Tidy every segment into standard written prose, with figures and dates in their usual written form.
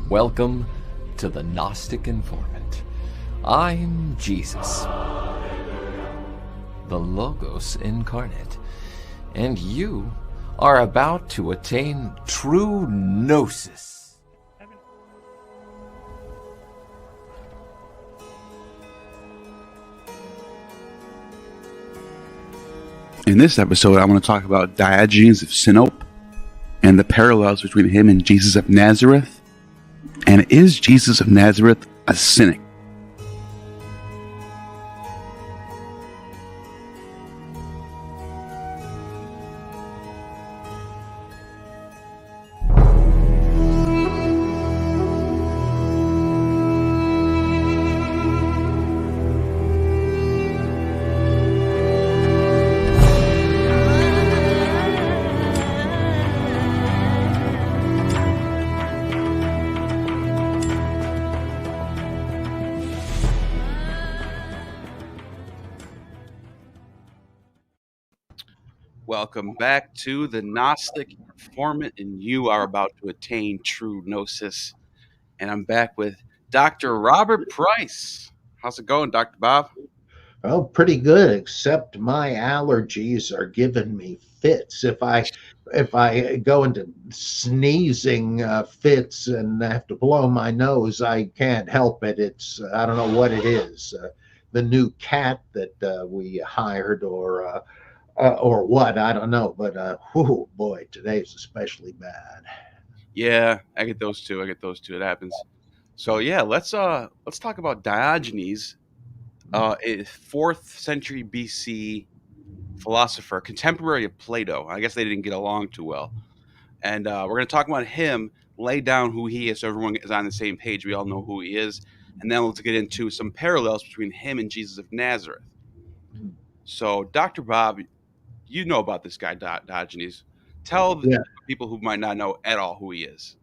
Welcome to the Gnostic Informant. I'm Jesus, the Logos incarnate, and you are about to attain true Gnosis. In this episode, I want to talk about Diogenes of Sinope and the parallels between him and Jesus of Nazareth. And is Jesus of Nazareth a cynic? Welcome back to the Gnostic Informant, and you are about to attain true Gnosis. And I'm back with Dr. Robert Price. How's it going, Dr. Bob? Oh, pretty good, except my allergies are giving me fits. If I go into sneezing fits and have to blow my nose, I can't help it. I don't know what it is. The new cat that we hired, or what, I don't know. But whew, boy, today's especially bad. Yeah, I get those two. It happens. So yeah, let's talk about Diogenes, a 4th century BC philosopher, contemporary of Plato. I guess they didn't get along too well. And we're going to talk about him, lay down who he is so everyone is on the same page. We all know who he is. And then let's get into some parallels between him and Jesus of Nazareth. So, Dr. Bob, you know about this guy, Diogenes. Tell the people who might not know at all who he is.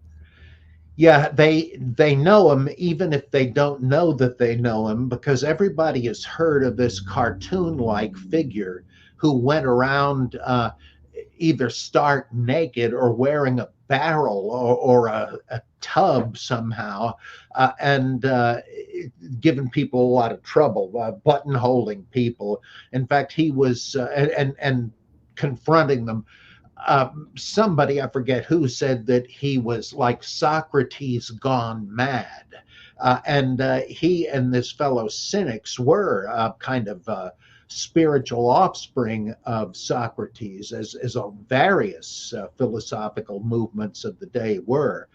Yeah, they know him, even if they don't know that they know him, because everybody has heard of this cartoon-like figure who went around either stark naked or wearing a barrel or a tub somehow, and giving people a lot of trouble, buttonholing people. In fact, he was and confronting them. Somebody, I forget who, said that he was like Socrates gone mad. And he and this fellow Cynics were kind of spiritual offspring of Socrates, as various philosophical movements of the day were.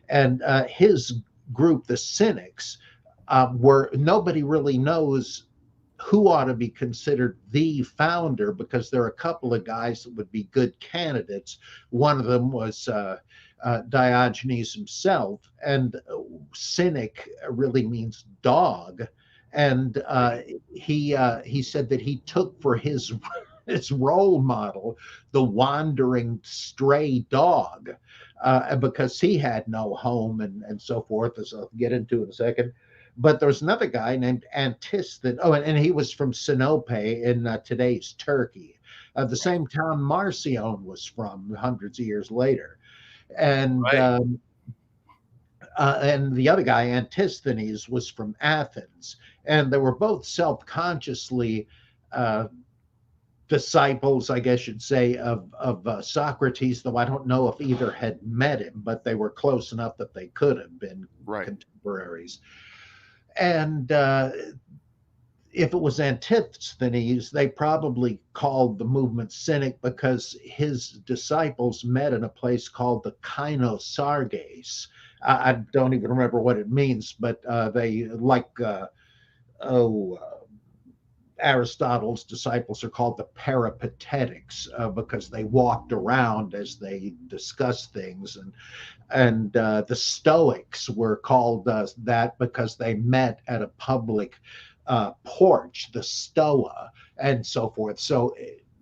And his group, the Cynics, nobody really knows who ought to be considered the founder, because there are a couple of guys that would be good candidates. One of them was Diogenes himself, and cynic really means dog. And he said that he took for his role model the wandering stray dog, because he had no home and so forth, as I'll get into in a second. But there's another guy named Antisthenes. Oh, and he was from Sinope in today's Turkey, the same town Marcion was from hundreds of years later. And Right. And the other guy, Antisthenes, was from Athens. And they were both self-consciously disciples, I guess you'd say, of Socrates, though I don't know if either had met him, but they were close enough that they could have been contemporaries. And if it was Antisthenes, they probably called the movement cynic because his disciples met in a place called the Kynosarges. I don't even remember what it means, but they Aristotle's disciples are called the Peripatetics, because they walked around as they discussed things, and the Stoics were called that because they met at a public porch, the Stoa, and so forth. So,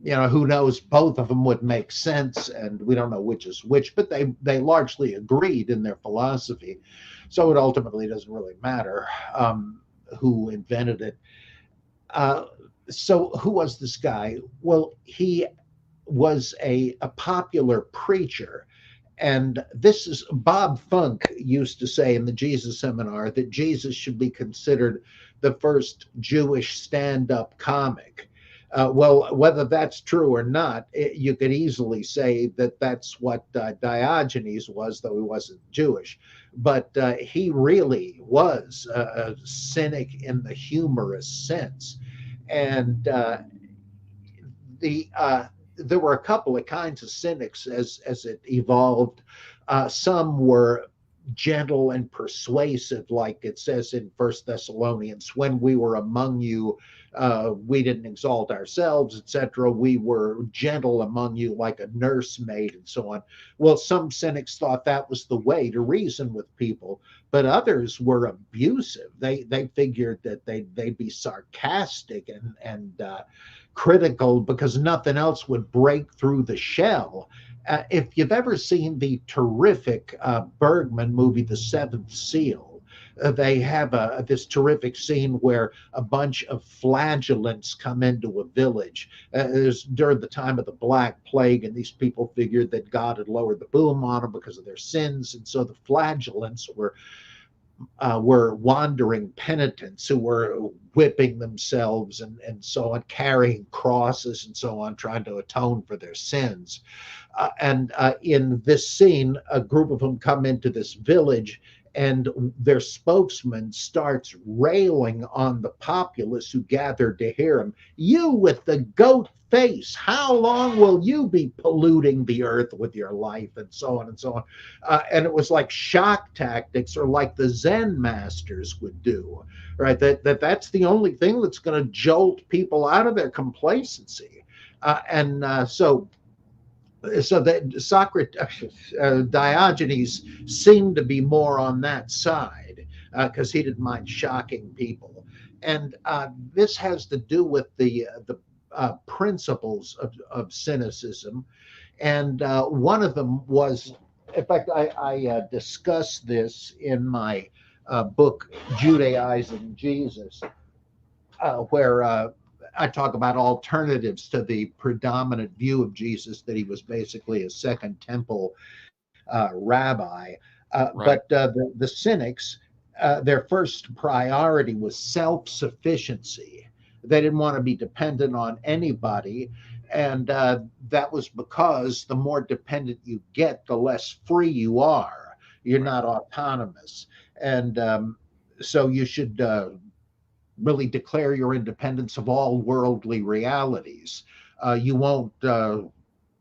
who knows? Both of them would make sense, and we don't know which is which, but they largely agreed in their philosophy. So it ultimately doesn't really matter who invented it. So who was this guy? Well, he was a popular preacher, And this is Bob Funk used to say in the Jesus seminar that Jesus should be considered the first Jewish stand-up comic. Well, whether that's true or not, you could easily say that that's what Diogenes was, though he wasn't Jewish. But he really was a cynic in the humorous sense. And there were a couple of kinds of cynics as it evolved. Some were gentle and persuasive, like it says in First Thessalonians, when we were among you, we didn't exalt ourselves, etc. We were gentle among you like a nursemaid and so on. Well, some cynics thought that was the way to reason with people, but others were abusive. They figured that they'd be sarcastic and critical because nothing else would break through the shell. If you've ever seen the terrific Bergman movie, The Seventh Seal, they have this terrific scene where a bunch of flagellants come into a village. It was during the time of the Black Plague, and these people figured that God had lowered the boom on them because of their sins. And so the flagellants were wandering penitents who were whipping themselves and so on, carrying crosses and so on, trying to atone for their sins. And in this scene, a group of them come into this village, and their spokesman starts railing on the populace who gathered to hear him. You with the goat face, how long will you be polluting the earth with your life, and so on and so on. And it was like shock tactics, or like the Zen masters would do, right? That's the only thing that's going to jolt people out of their complacency. So that Diogenes seemed to be more on that side because he didn't mind shocking people. And this has to do with the principles of cynicism. And one of them was, in fact, I discussed this in my book, Judaizing Jesus, where I talk about alternatives to the predominant view of Jesus, that he was basically a second temple rabbi. Right. But the Cynics, their first priority was self-sufficiency. They didn't want to be dependent on anybody. And that was because the more dependent you get, the less free you are. You're not autonomous. And so you should really declare your independence of all worldly realities. You won't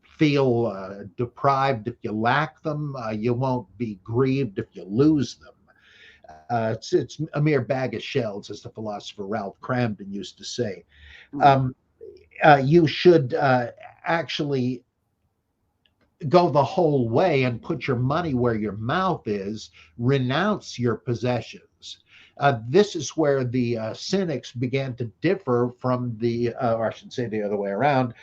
feel deprived if you lack them. You won't be grieved if you lose them. It's a mere bag of shells, as the philosopher Ralph Cramden used to say. You should actually go the whole way and put your money where your mouth is, renounce your possessions. This is where the Cynics began to differ from or I should say the other way around.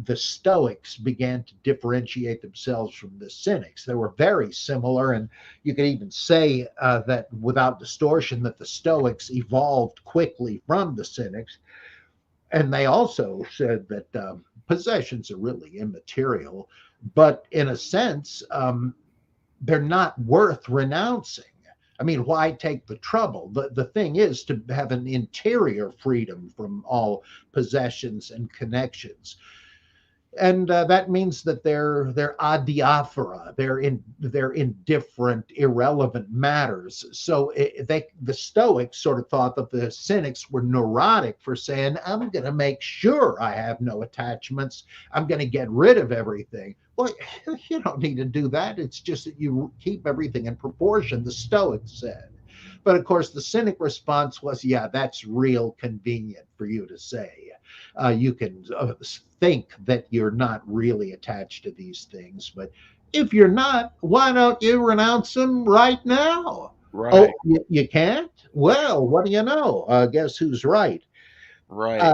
The Stoics began to differentiate themselves from the Cynics. They were very similar, and you could even say that without distortion, that the Stoics evolved quickly from the Cynics. And they also said that possessions are really immaterial, but in a sense, they're not worth renouncing. I mean, why take the trouble? The thing is to have an interior freedom from all possessions and connections. And that means that they're adiaphora, they're indifferent, irrelevant matters. So the Stoics sort of thought that the Cynics were neurotic for saying, I'm going to make sure I have no attachments. I'm going to get rid of everything. Well, you don't need to do that. It's just that you keep everything in proportion, the Stoics said. But of course, the Cynic response was, yeah, that's real convenient for you to say. You can think that you're not really attached to these things, but if you're not, why don't you renounce them right now? Right. Oh, you can't? Well, what do you know? Guess who's right? Right.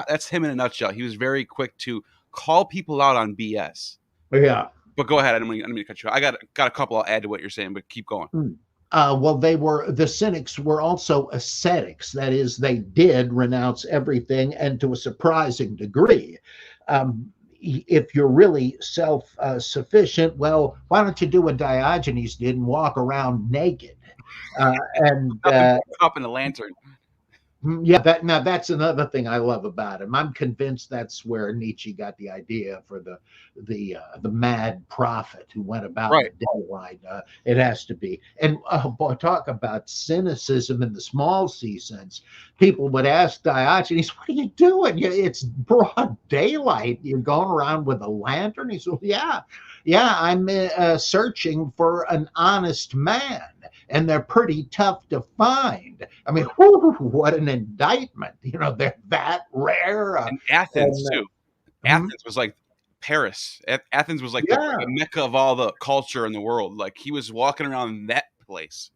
That's him in a nutshell. He was very quick to call people out on BS. Yeah. But go ahead. I don't mean to cut you off. I got a couple I'll add to what you're saying, but keep going. Well, the Cynics were also ascetics. That is, they did renounce everything, and to a surprising degree. if you're really self-sufficient, well, why don't you do what Diogenes did and walk around naked? And Up in the lantern. Yeah, that's another thing I love about him. I'm convinced that's where Nietzsche got the idea for the mad prophet who went about Right. in the daylight. It has to be. And boy, talk about cynicism in the small c sense. People would ask Diogenes, "What are you doing? It's broad daylight. You're going around with a lantern." He said, "Yeah, I'm searching for an honest man." And they're pretty tough to find. I mean, whew, what an indictment! They're that rare. And Athens too. hmm Athens was like Paris. Athens was like the Yeah, mecca of all the culture in the world. Like he was walking around that place,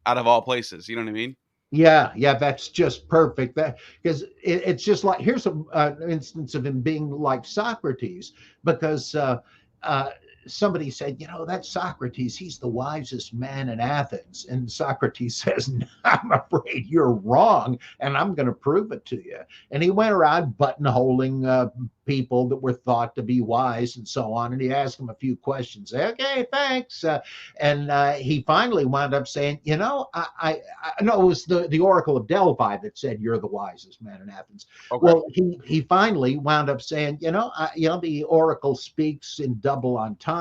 out of all places. You know what I mean? yeah. That's just perfect. Because it's just like here's an instance of him being like Socrates, because somebody said, that's Socrates. He's the wisest man in Athens. And Socrates says, "No, I'm afraid you're wrong, and I'm going to prove it to you." And he went around buttonholing people that were thought to be wise and so on. And he asked them a few questions. "Okay, thanks." And he finally wound up saying, I know it was the Oracle of Delphi that said, "You're the wisest man in Athens." Okay. Well, he finally wound up saying, the Oracle speaks in double entendres.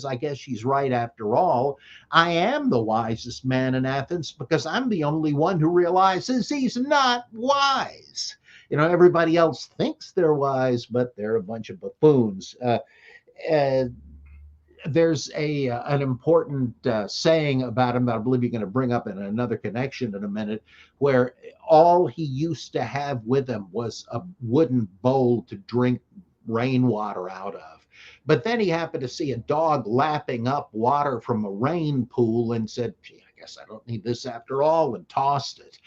I guess she's right after all. I am the wisest man in Athens because I'm the only one who realizes he's not wise. Everybody else thinks they're wise, but they're a bunch of buffoons. There's an important saying about him that I believe you're going to bring up in another connection in a minute, where all he used to have with him was a wooden bowl to drink rainwater out of. But then he happened to see a dog lapping up water from a rain pool and said, "Gee, I guess I don't need this after all," and tossed it.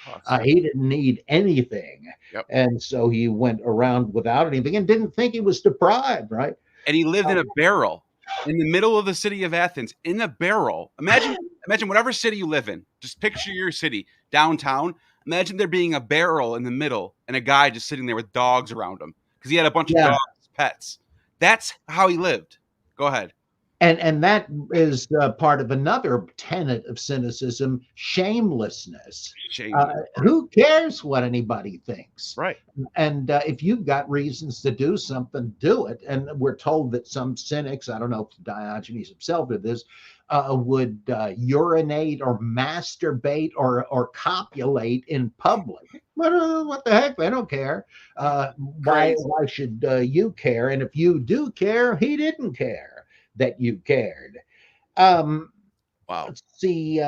He didn't need anything. Yep. And so he went around without anything and didn't think he was deprived, right? And he lived in a barrel in the middle of the city of Athens, in a barrel. Imagine whatever city you live in. Just picture your city downtown. Imagine there being a barrel in the middle and a guy just sitting there with dogs around him because he had a bunch of dogs, pets. That's how he lived. Go ahead. And that is part of another tenet of cynicism: shamelessness. Who cares what anybody thinks? Right. And if you've got reasons to do something, do it. And we're told that some cynics, I don't know if Diogenes himself did this, would urinate or masturbate or copulate in public. What the heck? They don't care. Why should you care? And if you do care, he didn't care that you cared. Wow. Let's see.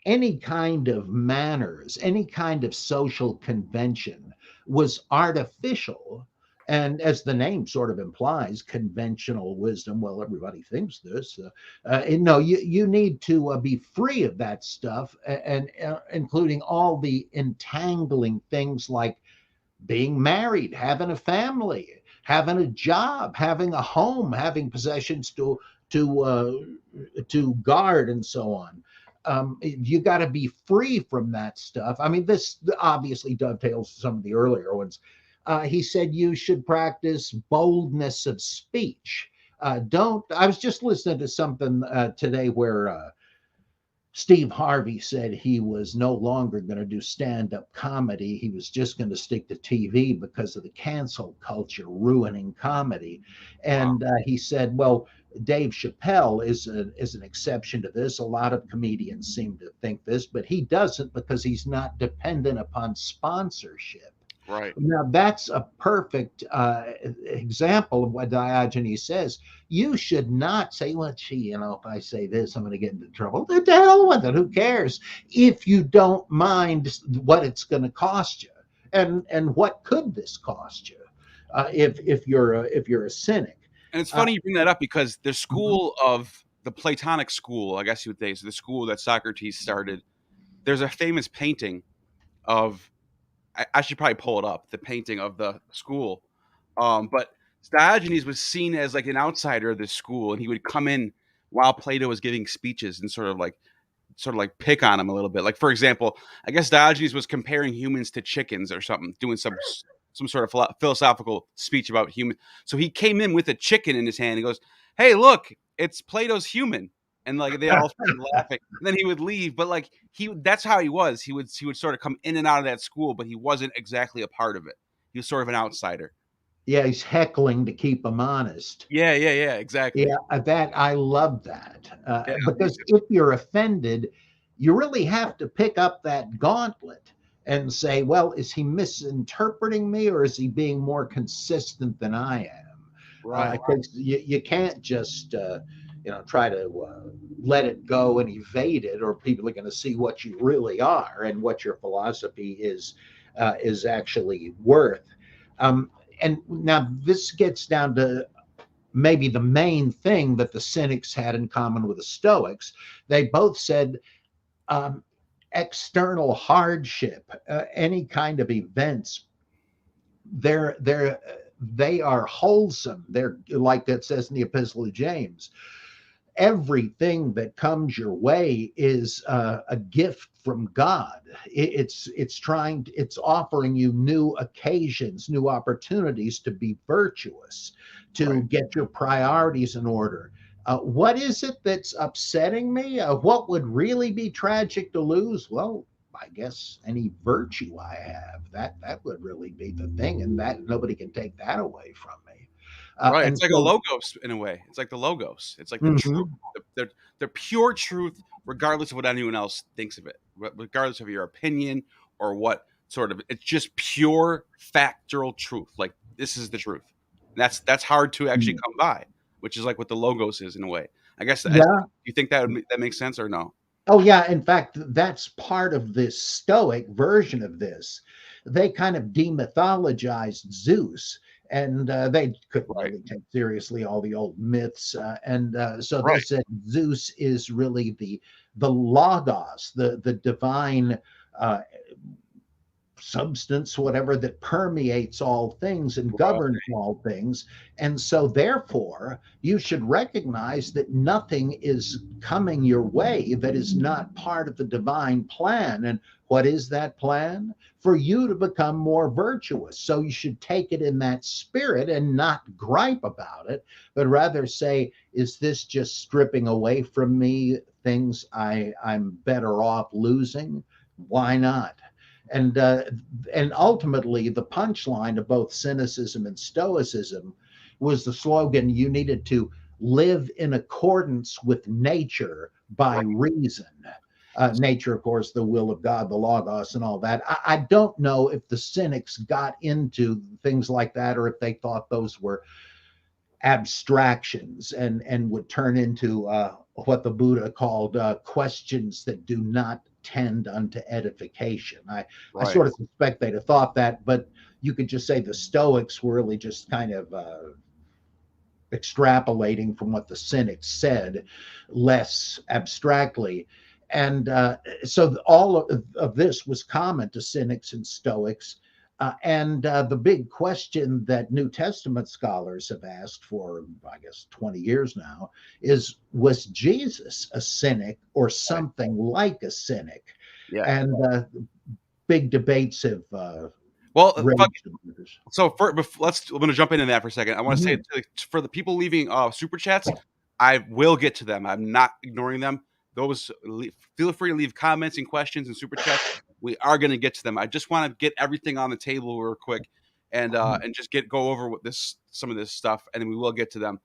Any kind of manners, any kind of social convention was artificial. And as the name sort of implies, conventional wisdom, well, everybody thinks this. You need to be free of that stuff, and including all the entangling things like being married, having a family, having a job, having a home, having possessions to guard, and so on. You got to be free from that stuff. I mean, this obviously dovetails some of the earlier ones. He said you should practice boldness of speech. I was just listening to something today where Steve Harvey said he was no longer going to do stand-up comedy. He was just going to stick to TV because of the cancel culture ruining comedy. And he said, well, Dave Chappelle is an exception to this. A lot of comedians seem to think this, but he doesn't because he's not dependent upon sponsorship. Right. Now, that's a perfect example of what Diogenes says. You should not say, well, gee, if I say this, I'm going to get into trouble. The hell with it. Who cares? If you don't mind what it's going to cost you. And what could this cost you if you're a cynic? And it's funny you bring that up because the school of the Platonic school, I guess you would say, so the school that Socrates started, there's a famous painting of, I should probably pull it up, the painting of the school. But Diogenes was seen as like an outsider of this school, and he would come in while Plato was giving speeches and sort of like pick on him a little bit. Like, for example, I guess Diogenes was comparing humans to chickens or something, doing some some sort of philosophical speech about human. So he came in with a chicken in his hand. He goes, "Hey, look, it's Plato's human." And like they all started laughing. And then he would leave, but like that's how he was. He would sort of come in and out of that school, but he wasn't exactly a part of it. He was sort of an outsider. Yeah, he's heckling to keep him honest. Yeah, exactly. Yeah, that I love that Yeah. because if you're offended, you really have to pick up that gauntlet and say, well, is he misinterpreting me or is he being more consistent than I am? Right. Because you can't just try to let it go and evade it, or people are going to see what you really are and what your philosophy is actually worth. And now this gets down to maybe the main thing that the Cynics had in common with the Stoics. They both said external hardship, any kind of events, they are wholesome. They're like that says in the Epistle of James. Everything that comes your way is a gift from God. It's offering you new occasions, new opportunities to be virtuous, to get your priorities in order. What is it that's upsetting me? What would really be tragic to lose? Well, I guess any virtue I have, that would really be the thing, and that nobody can take that away from me. Right. And It's like a logos in a way. It's like the logos. It's like the truth. They're pure truth, regardless of what anyone else thinks of it, regardless of your opinion or what sort of. It's just pure factual truth. Like this is the truth. And that's hard to actually come by, which is like what the logos is in a way. I guess. Yeah. You think that makes sense or no? Oh yeah. In fact, that's part of this Stoic version of this. They kind of demythologized Zeus. And they couldn't really take seriously all the old myths, so they said Zeus is really the logos, the divine substance, whatever, that permeates all things and governs all things. And so therefore you should recognize that nothing is coming your way that is not part of the divine plan. And what is that plan? For you to become more virtuous. So you should take it in that spirit and not gripe about it, but rather say, is this just stripping away from me things I'm better off losing? Why not? And ultimately, the punchline of both cynicism and stoicism was the slogan: you needed to live in accordance with nature by reason. Nature, of course, the will of God, the logos, and all that. I don't know if the Cynics got into things like that, or if they thought those were abstractions and would turn into what the Buddha called questions that do not tend unto edification. I sort of suspect they'd have thought that, but you could just say the Stoics were really just kind of extrapolating from what the Cynics said, less abstractly. And so all of this was common to Cynics and Stoics. And the big question that New Testament scholars have asked for, I guess, 20 years now is, was Jesus a cynic or something like a cynic? Yeah. And big debates have so I'm going to jump into that for a second. I want to say for the people leaving super chats, I will get to them. I'm not ignoring them. Those feel free to leave comments and questions and super chats. We are going to get to them. I just want to get everything on the table real quick and just go over some of this stuff, and then we will get to them.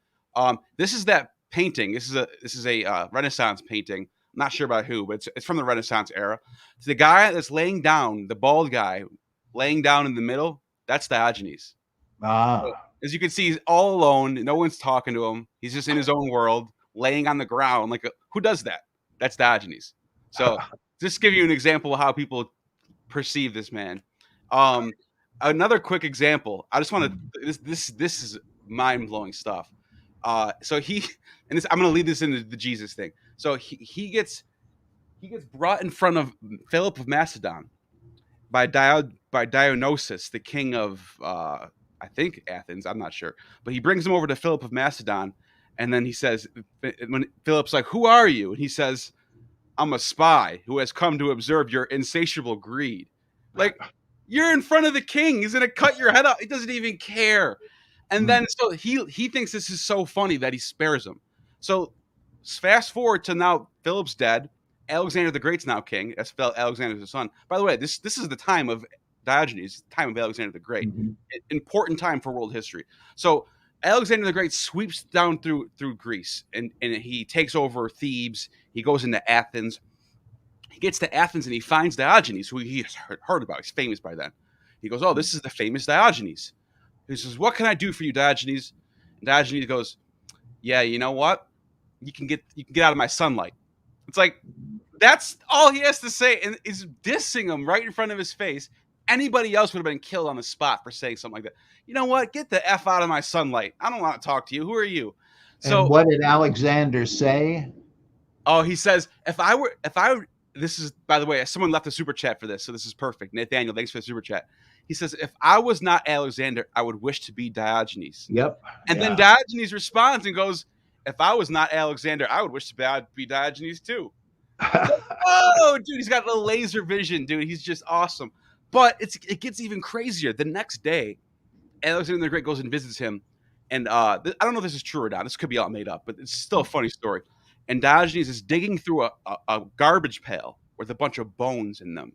This is that painting. This is a Renaissance painting. I'm not sure about who, but it's from the Renaissance era. So the guy that's laying down, the bald guy laying down in the middle, that's Diogenes. So, as you can see, he's all alone. No one's talking to him. He's just in his own world, laying on the ground. Who does that? That's Diogenes. So just give you an example of how people perceive this man. Another quick example. I just want to. This is mind blowing stuff. So I'm going to lead this into the Jesus thing. So he gets brought in front of Philip of Macedon by Dionysius, the king of I think Athens. I'm not sure, but he brings him over to Philip of Macedon, and then he says, when Philip's like, "Who are you?" and he says, "I'm a spy who has come to observe your insatiable greed." Like, You're in front of the king. He's gonna cut your head off. He doesn't even care. And then so he thinks this is so funny that he spares him. So fast forward to now, Philip's dead. Alexander the Great's now king. That's Alexander's son. By the way, this is the time of Diogenes, time of Alexander the Great. Important time for world history. So Alexander the Great sweeps down through Greece, and he takes over Thebes. He goes into Athens. He gets to Athens and he finds Diogenes, who he has heard about. He's famous by then. He goes, "Oh, this is the famous Diogenes." He says, "What can I do for you, Diogenes?" And Diogenes goes, "Yeah, you know what? You can get out of my sunlight." It's like, that's all he has to say, and is dissing him right in front of his face. Anybody else would have been killed on the spot for saying something like that. You know what? Get the F out of my sunlight. I don't want to talk to you. Who are you? So, and what did Alexander say? Oh, he says, if I were, this is, by the way, someone left a super chat for this, so this is perfect. Nathaniel, thanks for the super chat. He says, if I was not Alexander, I would wish to be Diogenes. Yep. And then Diogenes responds and goes, if I was not Alexander, I would wish to be Diogenes too. Oh, dude, he's got a laser vision, dude. He's just awesome. But it gets even crazier. The next day, Alexander the Great goes and visits him. And I don't know if this is true or not. This could be all made up, but it's still a funny story. And Diogenes is digging through a garbage pail with a bunch of bones in them.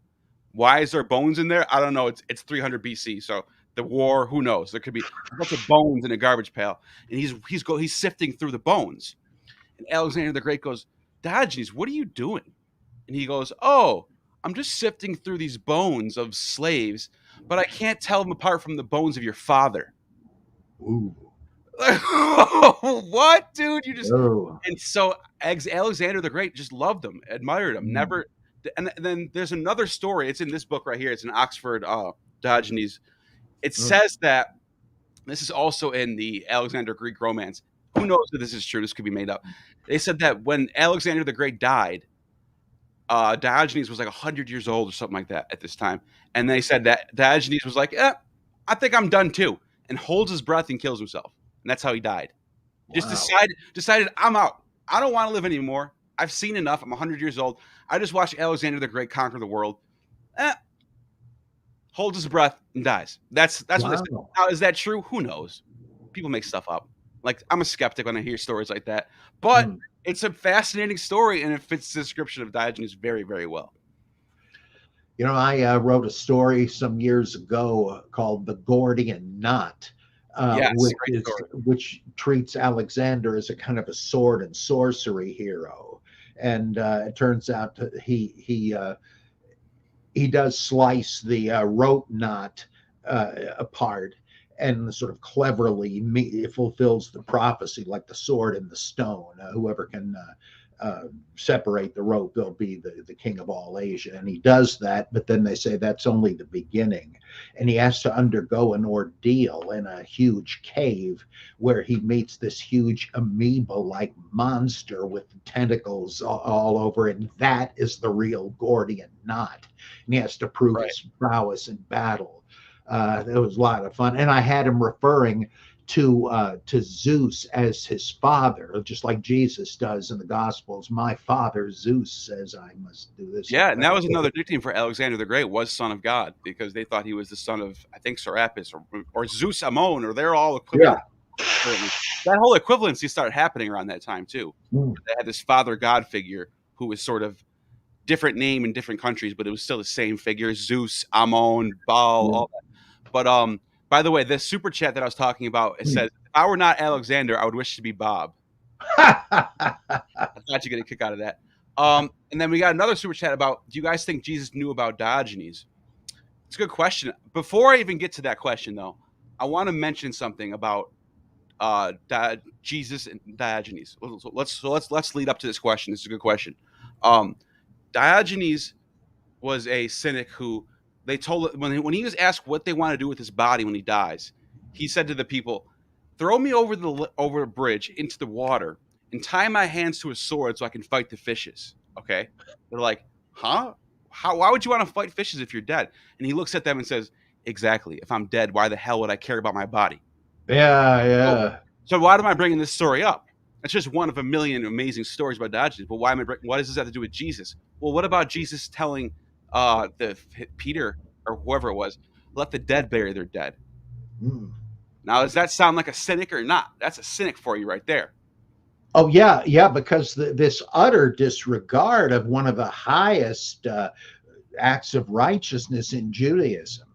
Why is there bones in there? I don't know. It's 300 BC, so the war, who knows? There could be a bunch of bones in a garbage pail, and he's sifting through the bones. And Alexander the Great goes, "Diogenes, what are you doing?" And he goes, "Oh, I'm just sifting through these bones of slaves, but I can't tell them apart from the bones of your father." Ooh. What, dude? You just And so Alexander the Great just loved him, admired him, never. And then there's another story. It's in this book right here. It's in Oxford, Diogenes. It says that this is also in the Alexander Greek romance. Who knows if this is true? This could be made up. They said that when Alexander the Great died, Diogenes was like 100 years old or something like that at this time. And they said that Diogenes was like, I think I'm done too, and holds his breath and kills himself. And that's how he died. Just decided, I'm out. I don't want to live anymore. I've seen enough. I'm 100 years old. I just watched Alexander the Great conquer the world. Holds his breath and dies. That's what they said. Now, is that true? Who knows? People make stuff up. Like, I'm a skeptic when I hear stories like that. But it's a fascinating story, and it fits the description of Diogenes very, very well. You know, I wrote a story some years ago called The Gordian Knot, which treats Alexander as a kind of a sword and sorcery hero. And it turns out that he does slice the rope knot apart, and sort of cleverly it fulfills the prophecy, like the sword and the stone. Whoever can separate the rope, they'll be the king of all Asia. And he does that, but then they say that's only the beginning. And he has to undergo an ordeal in a huge cave where he meets this huge amoeba-like monster with tentacles all over it. And that is the real Gordian knot. And he has to prove his prowess in battle. It was a lot of fun. And I had him referring to Zeus as his father, just like Jesus does in the Gospels. My father Zeus says I must do this. Yeah, and that was another nickname for Alexander the Great, was son of God, because they thought he was the son of, I think, Serapis or Zeus Ammon, or they're all equivalent. Yeah. That whole equivalency started happening around that time too. They had this father God figure who was sort of different name in different countries, but it was still the same figure: Zeus, Ammon, Baal, all that. But by the way, this super chat that I was talking about, it says, if I were not Alexander, I would wish to be Bob. I thought you'd get a kick out of that. And then we got another super chat about, do you guys think Jesus knew about Diogenes? It's a good question. Before I even get to that question, though, I want to mention something about Jesus and Diogenes. Let's lead up to this question. This is a good question. Diogenes was a cynic who, they told, when he was asked what they want to do with his body when he dies, he said to the people, "Throw me over a bridge into the water and tie my hands to a sword so I can fight the fishes." Okay? They're like, "Huh? Why would you want to fight fishes if you're dead?" And he looks at them and says, "Exactly. If I'm dead, why the hell would I care about my body?" Yeah. So why am I bringing this story up? It's just one of a million amazing stories about Diogenes. But what does this have to do with Jesus? Well, what about Jesus telling Peter or whoever it was, let the dead bury their dead. Mm. Now, does that sound like a cynic or not? That's a cynic for you right there. Oh yeah, yeah, because this utter disregard of one of the highest acts of righteousness in Judaism.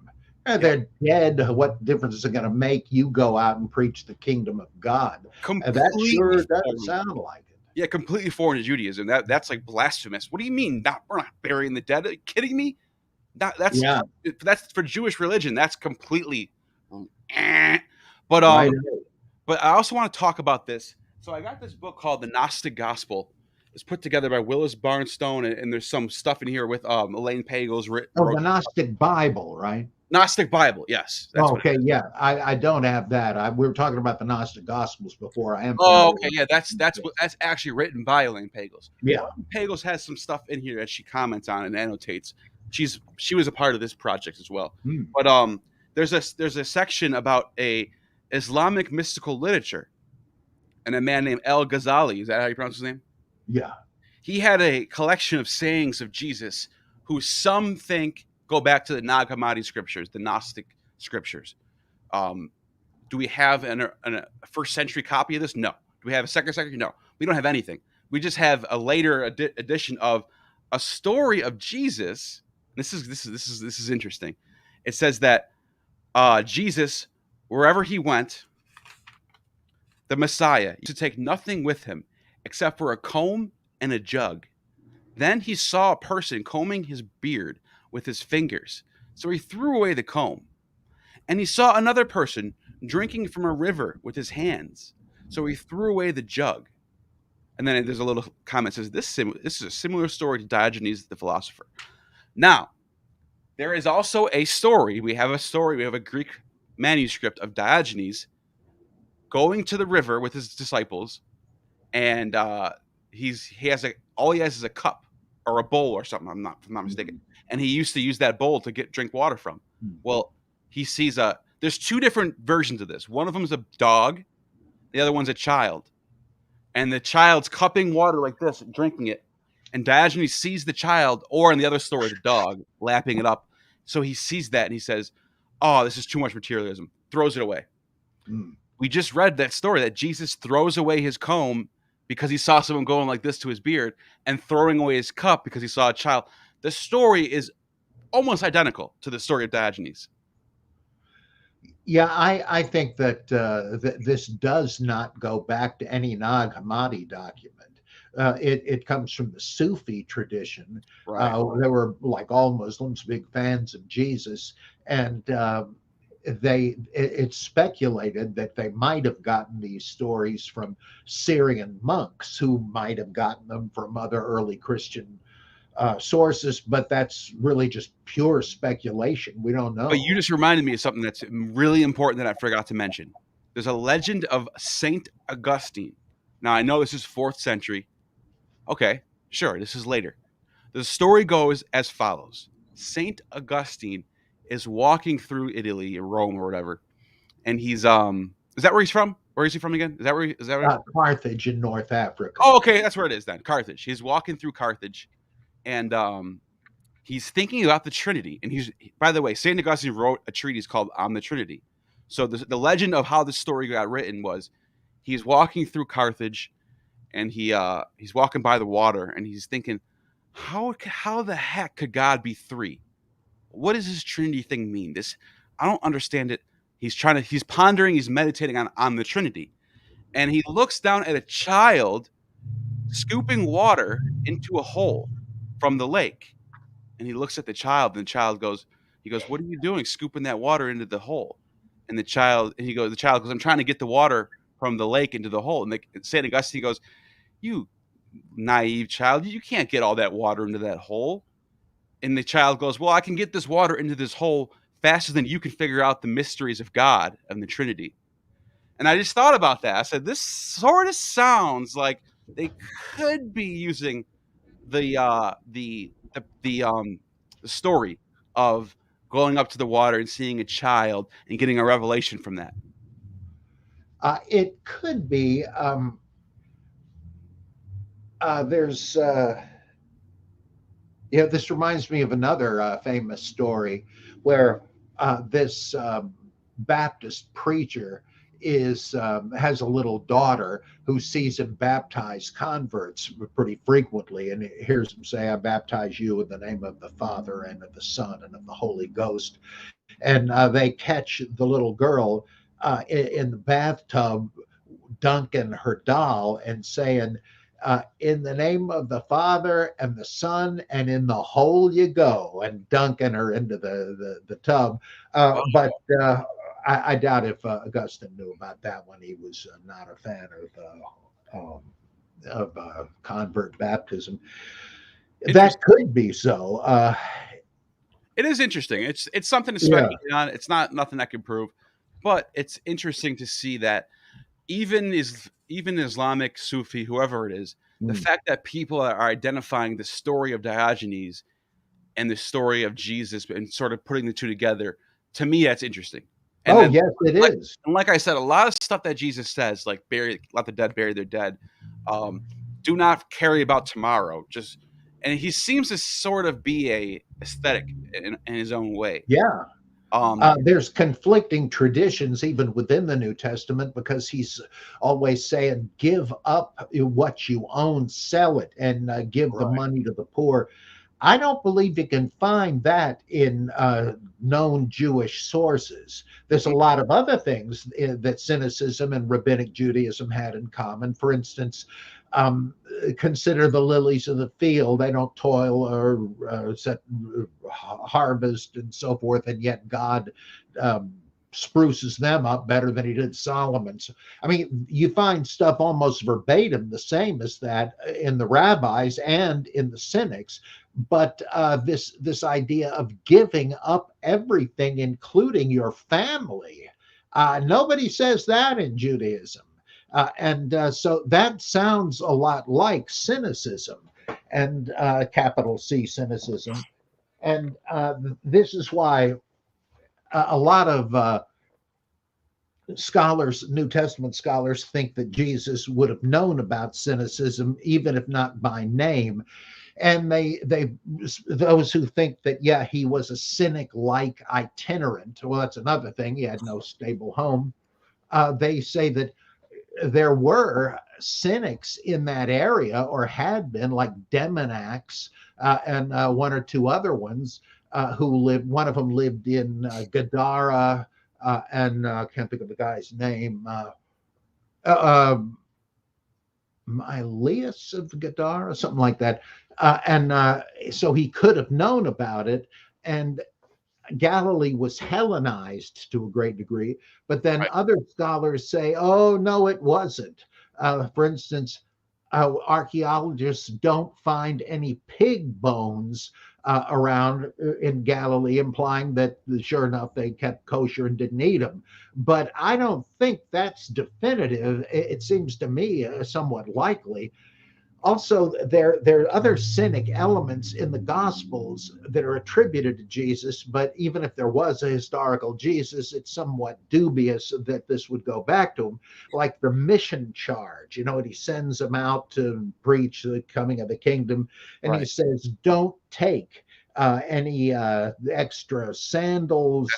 Yeah, They're dead. What difference is it going to make? You go out and preach the kingdom of God. That completely sure doesn't foreign. sound like it. Yeah, completely foreign to Judaism. That's like blasphemous. What do you mean? We're not burying the dead? Are you kidding me? Yeah, That's for Jewish religion. That's completely. But right. but I also want to talk about this. So I got this book called The Gnostic Gospel. It's put together by Willis Barnstone, and there's some stuff in here with Elaine Pagels Oh, wrote the Gnostic Bible, right? Gnostic Bible. Yes, that's what. Okay, yeah. I don't have that. We were talking about the Gnostic Gospels before. I am Oh, familiar okay, with yeah, it. that's actually written by Elaine Pagels. Yeah. Pagels has some stuff in here that she comments on and annotates. She was a part of this project as well. Hmm. But there's a section about a Islamic mystical literature and a man named El Ghazali. Is that how you pronounce his name? Yeah. He had a collection of sayings of Jesus, who some think go back to the Nag Hammadi scriptures, the Gnostic scriptures. Do we have a first century copy of this? No. Do we have a second century? No. We don't have anything. We just have a later edition of a story of Jesus. This is interesting. It says that Jesus, wherever he went, the Messiah used to take nothing with him except for a comb and a jug. Then he saw a person combing his beard with his fingers, so he threw away the comb. And he saw another person drinking from a river with his hands, so he threw away the jug. And then there's a little comment that says, this is a similar story to Diogenes the philosopher. Now, there is also a story. We have a Greek manuscript of Diogenes going to the river with his disciples, and all he has is a cup or a bowl or something. I'm not mistaken. And he used to use that bowl to drink water from. Well, he sees there's two different versions of this. One of them is a dog, the other one's a child, and the child's cupping water like this, drinking it. And Diogenes sees the child, or in the other story, the dog lapping it up. So he sees that and he says, "Oh, this is too much materialism." Throws it away. We just read that story that Jesus throws away his comb because he saw someone going like this to his beard, and throwing away his cup because he saw a child. The story is almost identical to the story of Diogenes. Yeah, I think that this does not go back to any Nag Hammadi document. It comes from the Sufi tradition. Right. They were, like all Muslims, big fans of Jesus, and it's speculated that they might have gotten these stories from Syrian monks, who might have gotten them from other early Christian sources, but that's really just pure speculation. We don't know. But you just reminded me of something that's really important that I forgot to mention. There's a legend of Saint Augustine. Now, I know this is 4th century. Okay, sure, this is later. The story goes as follows. Saint Augustine is walking through Italy or Rome or whatever, and he's is that where he's from? Where is he from again? Is that where Carthage in North Africa. Oh, okay, that's where it is then. Carthage. He's walking through Carthage, and he's thinking about the Trinity. And by the way, Saint Augustine wrote a treatise called On the Trinity. So the legend of how this story got written was he's walking through Carthage, and he's walking by the water, and he's thinking, how the heck could God be three? What does this Trinity thing mean? I don't understand it. He's pondering, he's meditating on the Trinity. And he looks down at a child scooping water into a hole from the lake. And he looks at the child, and the child goes, "What are you doing scooping that water into the hole?" And the child goes, "I'm trying to get the water from the lake into the hole." And St. Augustine goes, "You naive child, you can't get all that water into that hole." And the child goes, "Well, I can get this water into this hole faster than you can figure out the mysteries of God and the Trinity." And I just thought about that. I said, this sort of sounds like they could be using the story of going up to the water and seeing a child and getting a revelation from that. It could be. There's. Yeah, this reminds me of another famous story where this Baptist preacher is has a little daughter who sees him baptize converts pretty frequently, and hears him say, "I baptize you in the name of the Father and of the Son and of the Holy Ghost." And they catch the little girl in the bathtub dunking her doll and saying, "In the name of the Father and the Son and in the hole you go," and dunking her into the tub. But I doubt if Augustine knew about that one. He was not a fan of convert baptism. That could be so. It is interesting. It's something to Yeah. speculate on. It's not nothing I can prove, but it's interesting to see that even Islamic, Sufi, whoever it is, the fact that people are identifying the story of Diogenes and the story of Jesus and sort of putting the two together, to me, that's interesting. And Oh, yes, it is. And like I said, a lot of stuff that Jesus says, like let the dead bury their dead, do not carry about tomorrow. And he seems to sort of be a aesthetic in his own way. Yeah. There's conflicting traditions even within the New Testament, because he's always saying, give up what you own, sell it, and give the money to the poor. I don't believe you can find that in known Jewish sources. There's a lot of other things that Cynicism and Rabbinic Judaism had in common. For instance, consider the lilies of the field. They don't toil or harvest and so forth, and yet God spruces them up better than he did Solomon's. I mean, you find stuff almost verbatim the same as that in the rabbis and in the Cynics. But this idea of giving up everything, including your family, nobody says that in Judaism. So that sounds a lot like cynicism, and capital C cynicism. And this is why a lot of scholars, New Testament scholars, think that Jesus would have known about cynicism, even if not by name. And those who think that, yeah, he was a cynic-like itinerant, well, that's another thing. He had no stable home. They say that there were cynics in that area, or had been, like Demonax and one or two other ones who lived. One of them lived in Gadara, and I can't think of the guy's name. Mileus of Gadara, something like that. So he could have known about it. And Galilee was Hellenized to a great degree, but then other scholars say, oh, no, it wasn't. For instance, archaeologists don't find any pig bones around in Galilee, implying that sure enough they kept kosher and didn't eat them. But I don't think that's definitive. It seems to me somewhat likely. Also, there are other cynic elements in the Gospels that are attributed to Jesus, but even if there was a historical Jesus, it's somewhat dubious that this would go back to him, like the mission charge. And he sends them out to preach the coming of the kingdom, and he says, don't take any extra sandals,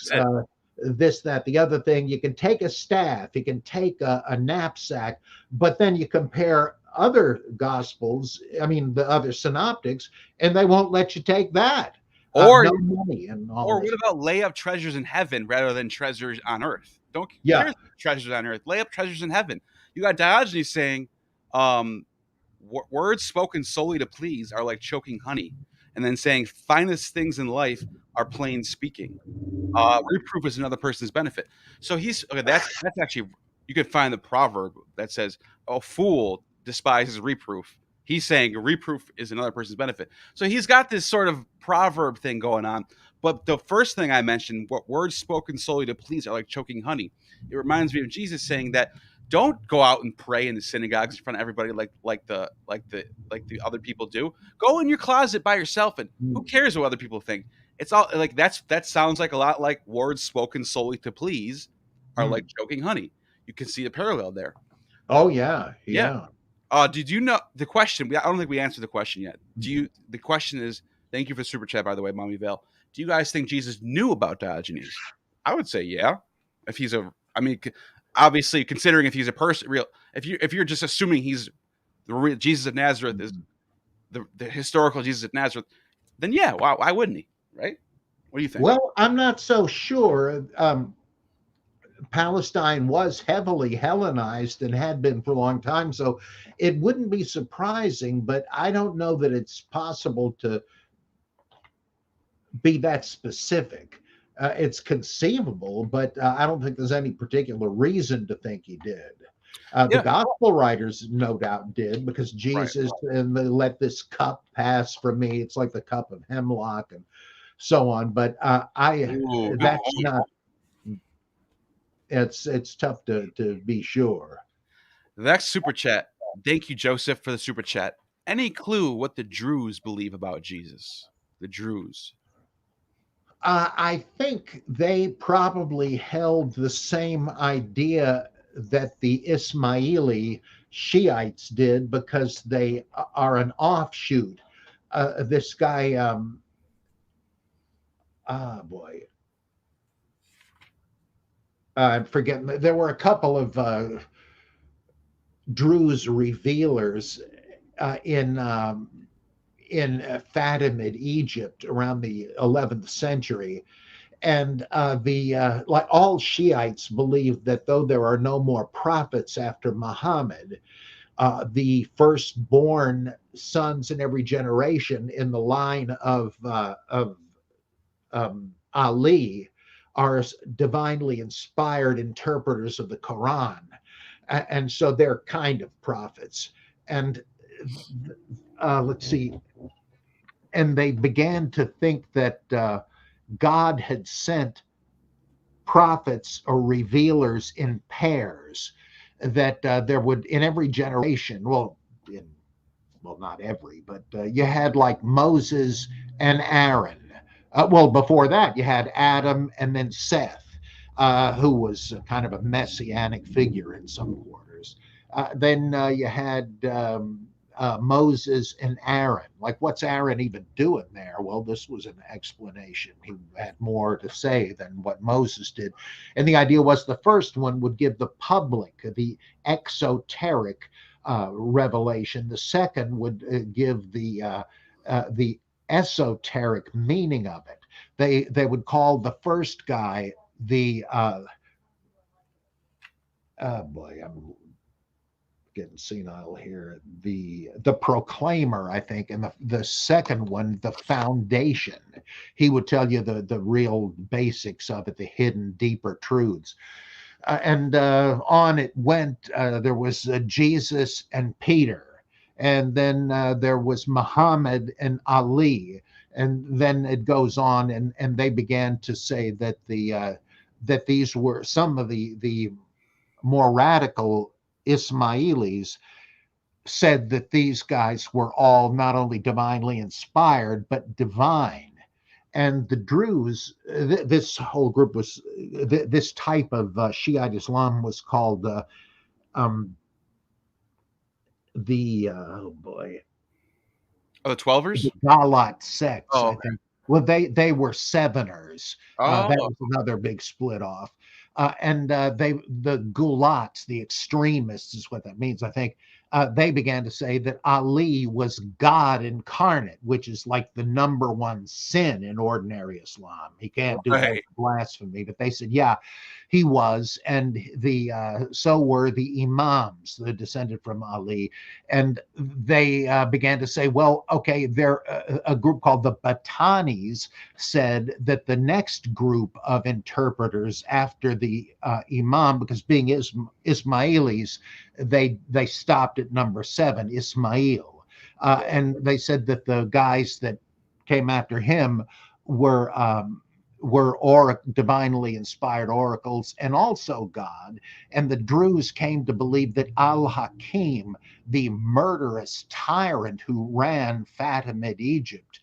this, that, the other thing. You can take a staff, you can take a knapsack, but then you compare other gospels, the other synoptics, and they won't let you take that. Or no money and all. Or what about lay up treasures in heaven rather than treasures on earth? Don't care treasures on earth. Lay up treasures in heaven. You got Diogenes saying, words spoken solely to please are like choking honey, and then saying finest things in life are plain speaking. Reproof is another person's benefit. So that's actually, you could find the proverb that says, "Oh, fool despises reproof." He's saying reproof is another person's benefit. So he's got this sort of proverb thing going on. But the first thing I mentioned, what words spoken solely to please are like choking honey. It reminds me of Jesus saying that don't go out and pray in the synagogues in front of everybody like the other people do. Go in your closet by yourself, and who cares what other people think? It's all like that sounds like a lot like words spoken solely to please are like choking honey. You can see a parallel there. Oh yeah. Did you know the question? I don't think we answered the question yet. The question is, Thank you for the super chat, by the way, Mommy Vale. Do you guys think Jesus knew about Diogenes? I would say yeah. If he's obviously considering if he's a person, if you're just assuming he's the real Jesus of Nazareth is the historical Jesus of Nazareth, then yeah, why wouldn't he? Right? What do you think? Well, I'm not so sure. Palestine was heavily Hellenized and had been for a long time, so it wouldn't be surprising, but I don't know that it's possible to be that specific. It's conceivable, but I don't think there's any particular reason to think he did. The gospel writers, no doubt, did, because Jesus and they let this cup pass from me. It's like the cup of hemlock and so on. But that's not. It's tough to be sure. The next super chat. Thank you, Joseph, for the super chat. Any clue what the Druze believe about Jesus? The Druze. I think they probably held the same idea that the Ismaili Shiites did, because they are an offshoot. This guy, I'm forgetting. There were a couple of Druze revealers in Fatimid Egypt around the 11th century. And like all Shiites believe that though there are no more prophets after Muhammad, the firstborn sons in every generation in the line of Ali are divinely inspired interpreters of the Quran. And so they're kind of prophets. And let's see. And they began to think that God had sent prophets or revealers in pairs, that there would, in every generation, not every, but you had like Moses and Aaron. Before that, you had Adam and then Seth, who was kind of a messianic figure in some quarters. Then you had Moses and Aaron. Like, what's Aaron even doing there? Well, this was an explanation. He had more to say than what Moses did. And the idea was the first one would give the public the exoteric revelation. The second would give the esoteric meaning of it. They would call the first guy the I'm getting senile here. The proclaimer, I think, and the second one, the foundation. He would tell you the real basics of it, the hidden, deeper truths. And on it went. There was Jesus and Peter, and then there was Muhammad and Ali, and then it goes on, and they began to say that that these were some of the more radical Ismailis said that these guys were all not only divinely inspired but divine. And the Druze, this whole group was, this type of Shiite Islam was called the Twelvers? The Galat sects, I think. Well, they were Seveners. That was another big split off. And the Gulats, the extremists, is what that means, I think. They began to say that Ali was God incarnate, which is like the number one sin in ordinary Islam. He can't do blasphemy, but they said, yeah, he was, and so were the Imams, the descended from Ali, and they began to say, well, okay, there a group called the Batanis said that the next group of interpreters after the Imam, because being Ismailis, they stopped at number 7, Ismail, and they said that the guys that came after him were divinely inspired oracles and also God. And the Druze came to believe that Al-Hakim, the murderous tyrant who ran Fatimid Egypt,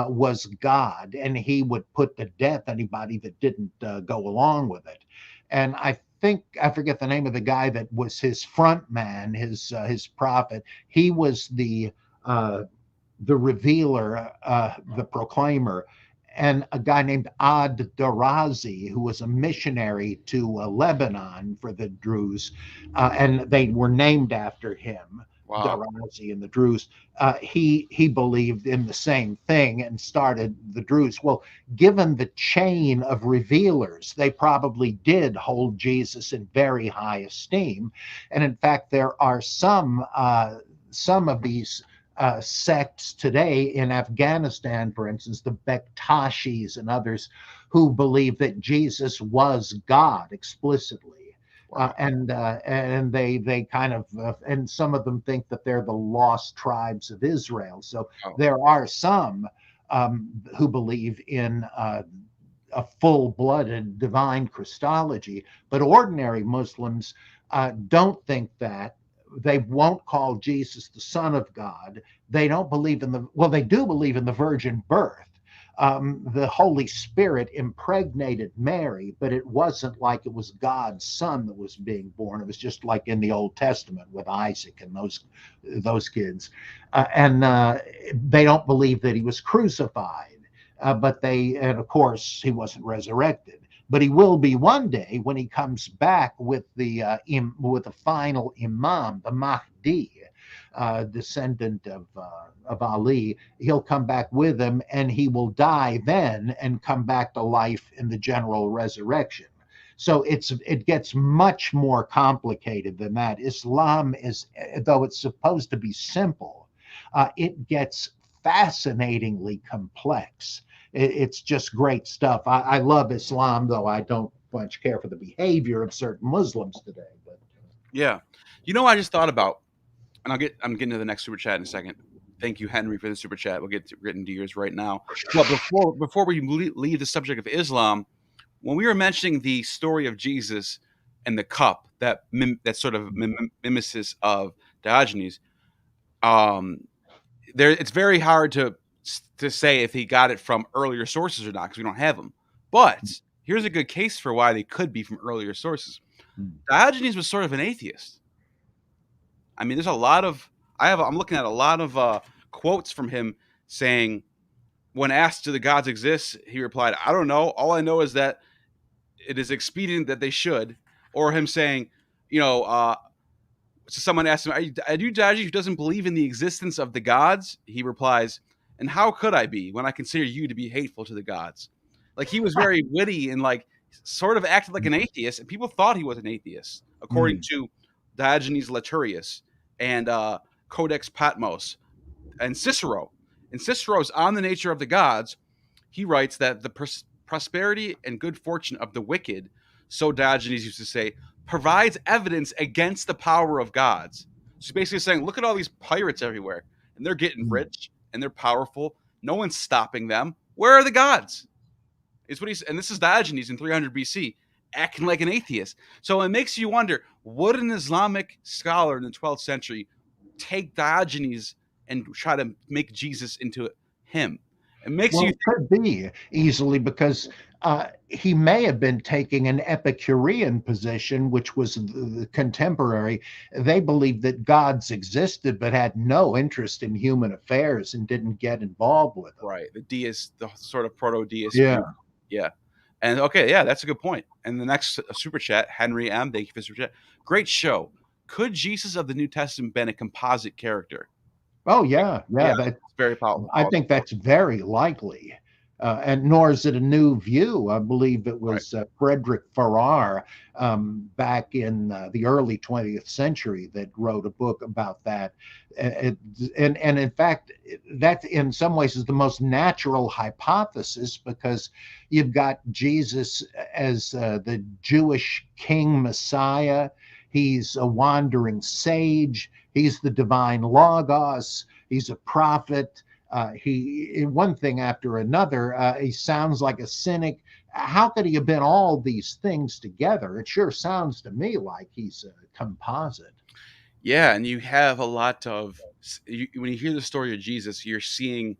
was God, and he would put to death anybody that didn't go along with it. And I think, I forget the name of the guy that was his front man, his prophet. He was the the revealer, the proclaimer, and a guy named Ad-Darazi, who was a missionary to Lebanon for the Druze, and they were named after him. Wow. Darazi and the Druze. He believed in the same thing and started the Druze. Well, given the chain of revealers, they probably did hold Jesus in very high esteem, and in fact, there are some of these sects today in Afghanistan, for instance, the Bektashis and others, who believe that Jesus was God explicitly. Wow. And they kind of and some of them think that they're the lost tribes of Israel. So there are some who believe in a full-blooded divine Christology, but ordinary Muslims don't think that. They won't call Jesus the Son of God. They don't believe in they do believe in the virgin birth. The Holy Spirit impregnated Mary, but it wasn't like it was God's son that was being born. It was just like in the Old Testament with Isaac and those kids. And they don't believe that he was crucified, and of course, he wasn't resurrected. But he will be one day when he comes back with the final Imam, the Mahdi, descendant of Ali. He'll come back with him, and he will die then and come back to life in the general resurrection. So it gets much more complicated than that. Islam is, though it's supposed to be simple, it gets fascinatingly complex. It's just great stuff. I love Islam, though I don't much care for the behavior of certain Muslims today. But yeah, I just thought about, and I'm getting to the next super chat in a second. Thank you, Henry, for the super chat. We'll get into yours right now. But before we leave the subject of Islam, when we were mentioning the story of Jesus and the cup, that sort of mimesis of Diogenes, it's very hard to say if he got it from earlier sources or not, because we don't have them. But here's a good case for why they could be from earlier sources. Diogenes was sort of an atheist. I mean, there's a lot of I'm looking at a lot of quotes from him saying, when asked, do the gods exist, he replied, I don't know. All I know is that it is expedient that they should. Or him saying, so someone asked him, are you Diogenes who doesn't believe in the existence of the gods? He replies, and how could I be when I consider you to be hateful to the gods? Like, he was very witty and sort of acted like an atheist, and people thought he was an atheist, according to Diogenes Laertius and Codex Patmos and Cicero. In Cicero's On the Nature of the Gods, he writes that the prosperity and good fortune of the wicked, so Diogenes used to say, provides evidence against the power of gods. So basically saying, look at all these pirates everywhere, and they're getting rich, and they're powerful. No one's stopping them. Where are the gods? It's what and this is Diogenes in 300 BC, acting like an atheist. So it makes you wonder, would an Islamic scholar in the 12th century take Diogenes and try to make Jesus into him? It makes you think, could be easily, because he may have been taking an Epicurean position, which was the contemporary. They believed that gods existed but had no interest in human affairs and didn't get involved with them. Right, the sort of proto-deist. Yeah. And okay, yeah, that's a good point. And the next super chat, Henry M. Thank you for the super chat. Great show. Could Jesus of the New Testament been a composite character? Oh yeah, that's very powerful. I think that's very likely, and nor is it a new view. I believe it was Frederick Farrar back in the early 20th century that wrote a book about that, and in fact, that in some ways is the most natural hypothesis, because you've got Jesus as the Jewish king Messiah. He's a wandering sage. He's the divine logos. He's a prophet. He, one thing after another, he sounds like a cynic. How could he have been all these things together? It sure sounds to me like he's a composite. Yeah, and you have a lot of, when you hear the story of Jesus, you're seeing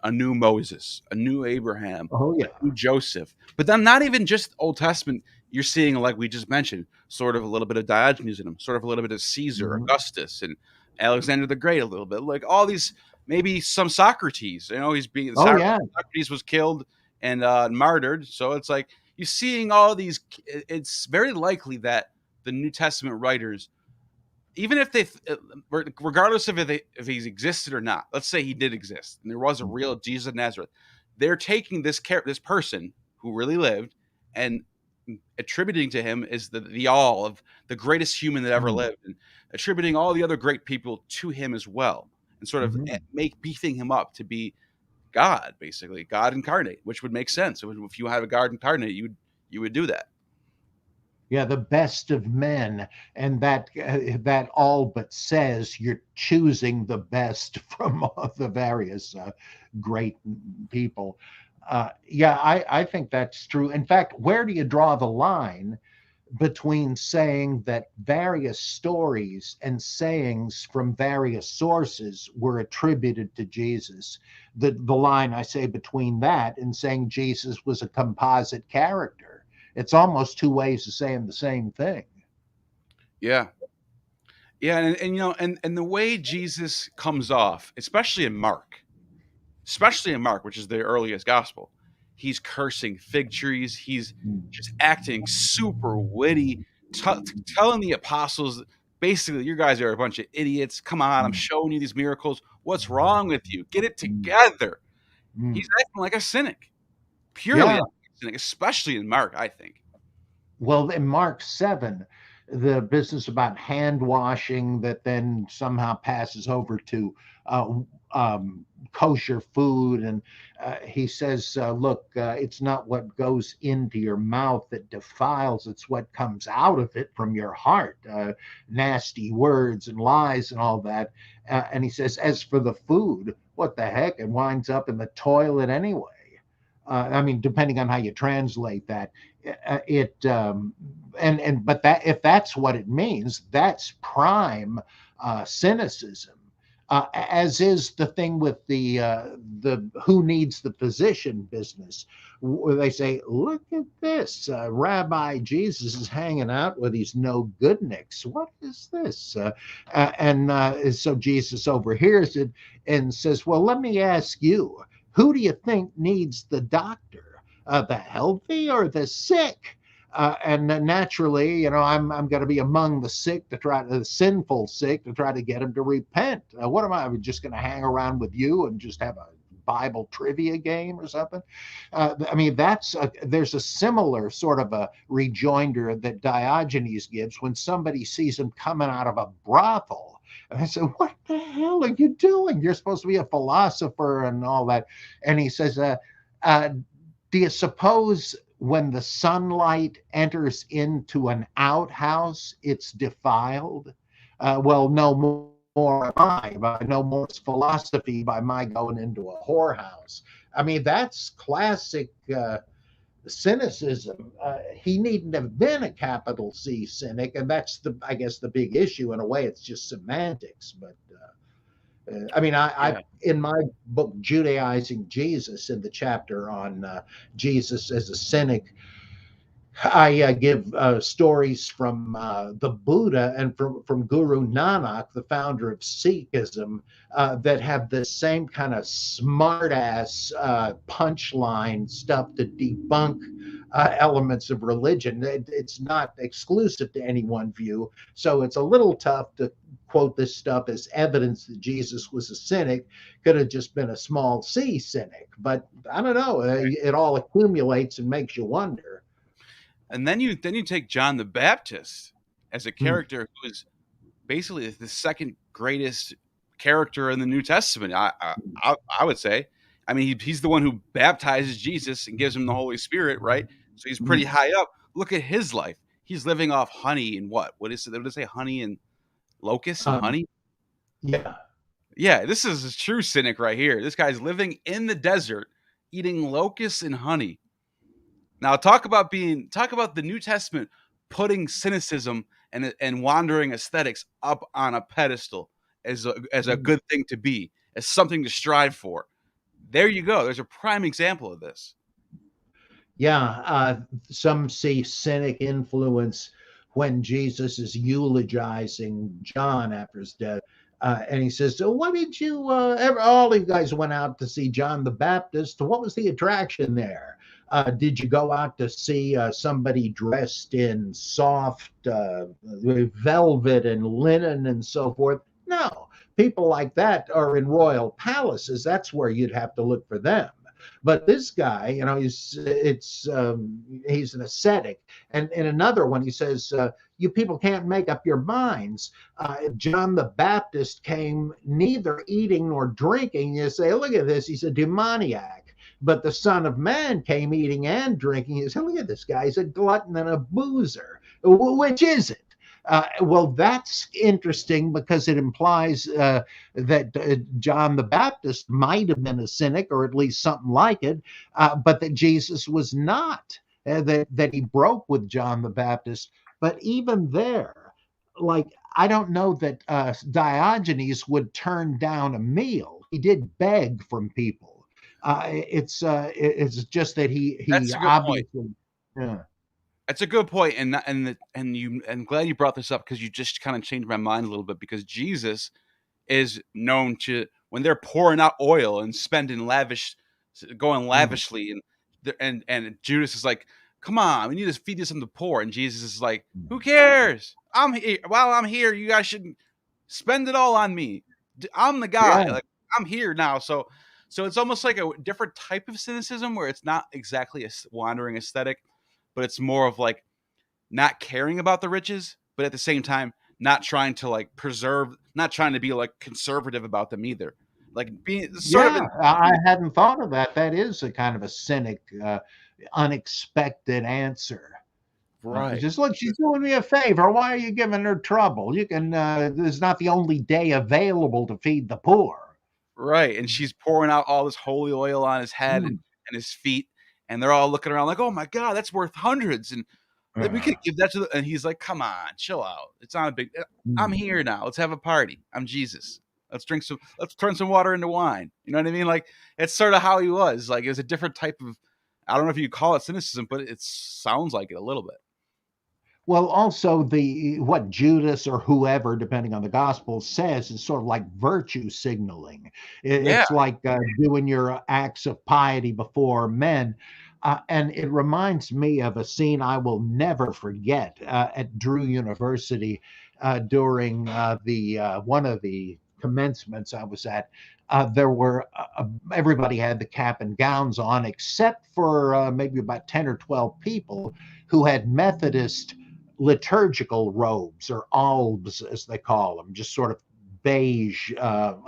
a new Moses, a new Abraham, a new Joseph. But then not even just Old Testament. You're seeing, like we just mentioned, sort of a little bit of Diogenes in him, sort of a little bit of Caesar, Augustus, and Alexander the Great a little bit, like all these, maybe some Socrates. He's being Oh yeah. Socrates was killed and martyred. So it's like you're seeing all these. It's very likely that the New Testament writers, even if regardless of if he's existed or not, let's say he did exist and there was a real Jesus of Nazareth, they're taking this person who really lived and attributing to him is the all of the greatest human that ever lived, and attributing all the other great people to him as well, and sort of beefing him up to be God, basically God incarnate, which would make sense. If you have a God incarnate, you would do that. Yeah, the best of men, and that all but says you're choosing the best from all the various great people. Yeah, I think that's true. In fact, where do you draw the line between saying that various stories and sayings from various sources were attributed to Jesus? The line, I say, between that and saying Jesus was a composite character. It's almost two ways of saying the same thing. Yeah. Yeah, and the way Jesus comes off, especially in Mark, which is the earliest gospel, he's cursing fig trees. He's just acting super witty, telling the apostles, basically, you guys are a bunch of idiots. Come on, I'm showing you these miracles. What's wrong with you? Get it together. He's acting like a cynic, purely a cynic, especially in Mark, I think. Well, in Mark 7, the business about hand washing that then somehow passes over to kosher food. And he says, look, it's not what goes into your mouth that defiles, it's what comes out of it from your heart, nasty words and lies and all that. And he says, as for the food, what the heck? It winds up in the toilet anyway. I mean, depending on how you translate that, but that, if that's what it means, that's prime cynicism. As is the thing with the who needs the physician business, where they say, look at this, Rabbi Jesus is hanging out with these no goodniks. What is this? So Jesus overhears it and says, well, let me ask you, who do you think needs the doctor, the healthy or the sick? And naturally, I'm going to be among the sick the sinful sick, to try to get them to repent. What am I just going to hang around with you and just have a Bible trivia game or something? I mean, there's a similar sort of a rejoinder that Diogenes gives when somebody sees him coming out of a brothel. And I said, what the hell are you doing? You're supposed to be a philosopher and all that. And he says, do you suppose when the sunlight enters into an outhouse, it's defiled? Well, no more am I. No more is philosophy by my going into a whorehouse. I mean, that's classic cynicism. He needn't have been a capital C cynic, and that's I guess the big issue. In a way, it's just semantics. But I mean, I in my book Judaizing Jesus, in the chapter on Jesus as a cynic, I give stories from the Buddha and from Guru Nanak, the founder of Sikhism, that have the same kind of smart-ass punchline stuff to debunk elements of religion. It's not exclusive to any one view, so it's a little tough to quote this stuff as evidence that Jesus was a cynic. Could have just been a small c cynic, but I don't know. It all accumulates and makes you wonder. And then you take John the Baptist as a character who is basically the second greatest character in the New Testament. I would say. I mean, he's the one who baptizes Jesus and gives him the Holy Spirit, right? So he's pretty high up. Look at his life. He's living off honey and what? What is it? What did they say? Honey and locusts and honey? Yeah. Yeah, this is a true cynic right here. This guy's living in the desert, eating locusts and honey. Now talk about the New Testament putting cynicism and wandering aesthetics up on a pedestal as a good thing to be, as something to strive for. There you go. There's a prime example of this. Yeah, some see cynic influence when Jesus is eulogizing John after his death. And he says, so what did you, all you guys went out to see John the Baptist. What was the attraction there? Did you go out to see somebody dressed in soft velvet and linen and so forth? No, people like that are in royal palaces. That's where you'd have to look for them. But this guy, he's an ascetic. And in another one, he says, you people can't make up your minds. John the Baptist came neither eating nor drinking. You say, look at this, he's a demoniac. But the Son of Man came eating and drinking. You say, look at this guy, he's a glutton and a boozer. Which is it? Well, that's interesting because it implies that John the Baptist might have been a cynic, or at least something like it, but that Jesus was not, that he broke with John the Baptist. But even there, like, I don't know that Diogenes would turn down a meal. He did beg from people. It's just that he obviously. Yeah. That's a good point, and I'm glad you brought this up because you just kind of changed my mind a little bit. Because Jesus is known to, when they're pouring out oil and going lavishly, and Judas is like, "Come on, we need to feed this to the poor," and Jesus is like, "Who cares? I'm here. While I'm here, you guys should spend it all on me. I'm the guy. Yeah. Like, I'm here now." So it's almost like a different type of cynicism where it's not exactly a wandering aesthetic, but it's more of like not caring about the riches, but at the same time, not trying to like preserve, not trying to be like conservative about them either. Like being I hadn't thought of that. That is a kind of a cynic, unexpected answer. right. Just look, she's doing me a favor. Why are you giving her trouble? You can. This is not the only day available to feed the poor. Right. And she's pouring out all this holy oil on his head and his feet. And they're all looking around like, oh my God, that's worth hundreds. And we could give that to and he's like, come on, chill out. It's not a big, I'm here now. Let's have a party. I'm Jesus. Let's turn some water into wine. You know what I mean? Like, it's sort of how he was. Like, it was a different type of, I don't know if you call it cynicism, but it sounds like it a little bit. Well, also what Judas or whoever, depending on the gospel, says is sort of like virtue signaling. It's like doing your acts of piety before men. And it reminds me of a scene I will never forget at Drew University during one of the commencements I was at. There were everybody had the cap and gowns on, except for maybe about 10 or 12 people who had Methodist liturgical robes, or albs as they call them, just sort of beige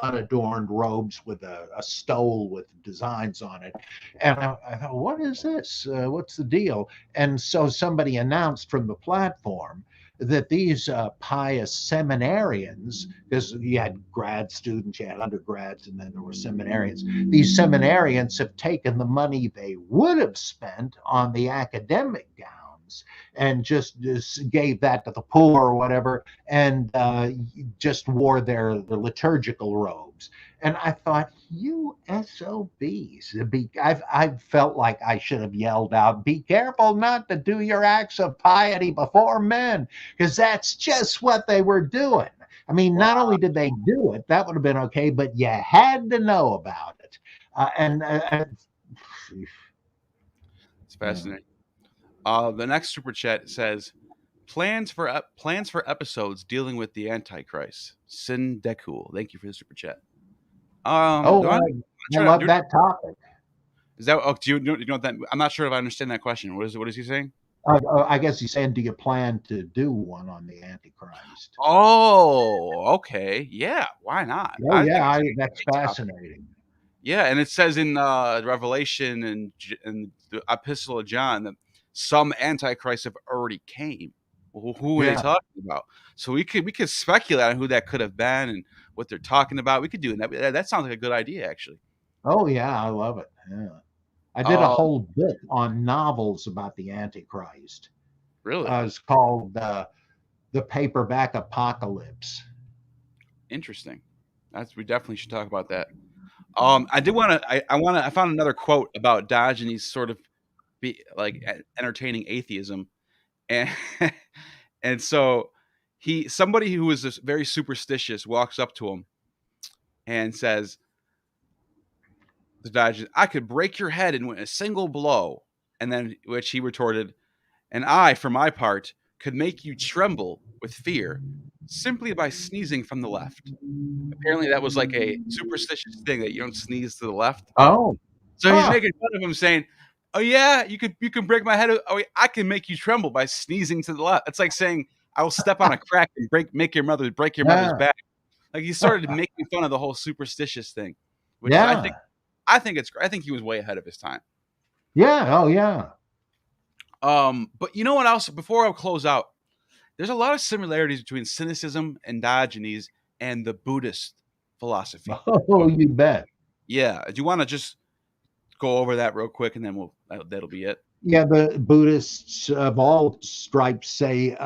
unadorned robes with a stole with designs on it. And I thought, what is this? What's the deal? And so somebody announced from the platform that these pious seminarians, because you had grad students, you had undergrads, and then there were seminarians. These seminarians have taken the money they would have spent on the academic gowns and just gave that to the poor or whatever, and just wore their liturgical robes. And I thought, you SOBs. I felt like I should have yelled out, be careful not to do your acts of piety before men, because that's just what they were doing. I mean, not only did they do it, that would have been okay, but you had to know about it. It's fascinating. The next super chat says, plans for episodes dealing with the Antichrist. Sin Dekul. Thank you for the super chat. I love that topic. Is that? Oh, do you know that? I'm not sure if I understand that question. What is he saying? I guess he's saying, do you plan to do one on the Antichrist? Oh, okay. Yeah, why not? That's fascinating. Yeah, and it says in Revelation and the Epistle of John that some Antichrists have already came. Well, who are they talking about? So we could speculate on who that could have been and what they're talking about. We could do that. That sounds like a good idea, actually. Oh yeah, I love it. Yeah, I did a whole bit on novels about the Antichrist. Really? It's called The Paperback Apocalypse. Interesting. We definitely should talk about that. I found another quote about Diogenes sort of be like entertaining atheism, and and so somebody who was very superstitious walks up to him and says, the Diogenes, I could break your head in a single blow. And then, which he retorted, and I, for my part, could make you tremble with fear simply by sneezing from the left. Apparently, that was like a superstitious thing that you don't sneeze to the left. Oh, So he's making fun of him, saying, "Oh yeah, you can break my head. Oh, I can make you tremble by sneezing to the left." It's like saying, "I will step on a crack and break your mother's back." Like he started making fun of the whole superstitious thing, which I think it's. I think he was way ahead of his time. Yeah. Oh yeah. But you know what else? Before I close out, there's a lot of similarities between Cynicism and Diogenes and the Buddhist philosophy. Oh, you bet. Yeah. Do you want to just go over that real quick, and then that'll be it? Yeah, the Buddhists of all stripes say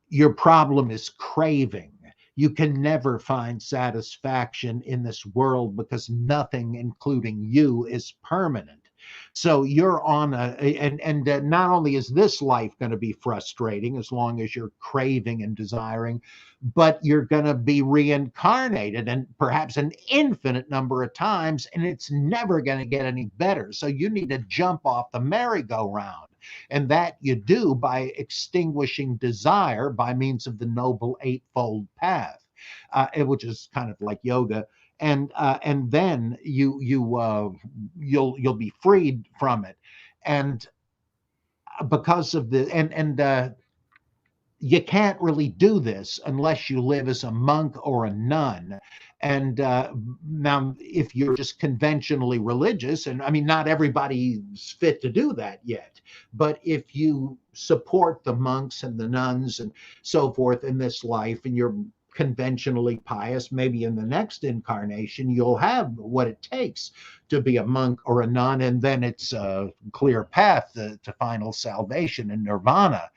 your problem is craving. You can never find satisfaction in this world because nothing, including you, is permanent. So you're on and not only is this life going to be frustrating as long as you're craving and desiring, but you're going to be reincarnated and perhaps an infinite number of times, and it's never going to get any better. So you need to jump off the merry-go-round. And that you do by extinguishing desire by means of the Noble Eightfold Path, which is kind of like yoga. And then you'll be freed from it, and because of the you can't really do this unless you live as a monk or a nun. And now, if you're just conventionally religious, and I mean, not everybody's fit to do that yet, but if you support the monks and the nuns and so forth in this life, and you're conventionally pious, maybe in the next incarnation you'll have what it takes to be a monk or a nun, and then it's a clear path to final salvation and nirvana.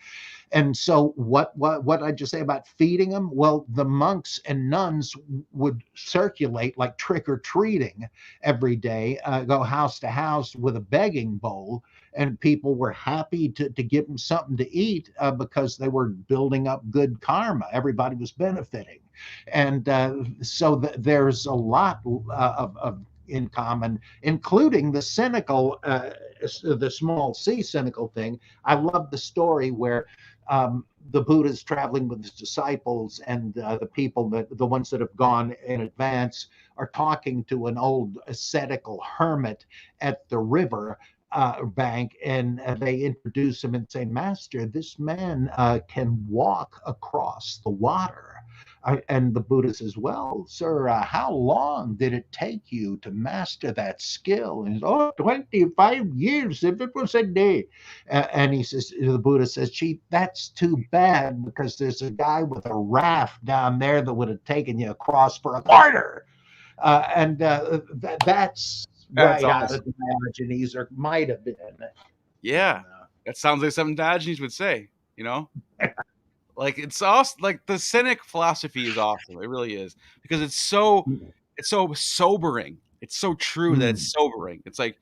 And so what I just say about feeding them? Well, the monks and nuns would circulate like trick or treating every day, go house to house with a begging bowl, and people were happy to give them something to eat because they were building up good karma. Everybody was benefiting, and so there's a lot of in common, including the cynical, the small c cynical thing. I love the story where the Buddha's traveling with his disciples, and the ones that have gone in advance, are talking to an old ascetical hermit at the river bank, and they introduce him and say, "Master, this man can walk across the water." And the Buddha says, "Well, sir, how long did it take you to master that skill?" And he says, "Oh, 25 years, if it was a day." And he says, the Buddha says, "Gee, that's too bad, because there's a guy with a raft down there that would have taken you across for a quarter." That's right awesome. out of Diogenes, or might have been. Yeah, that sounds like something Diogenes would say, Like, it's awesome. Like, the Cynic philosophy is awesome. It really is, because it's so sobering. It's so true that it's sobering. It's like,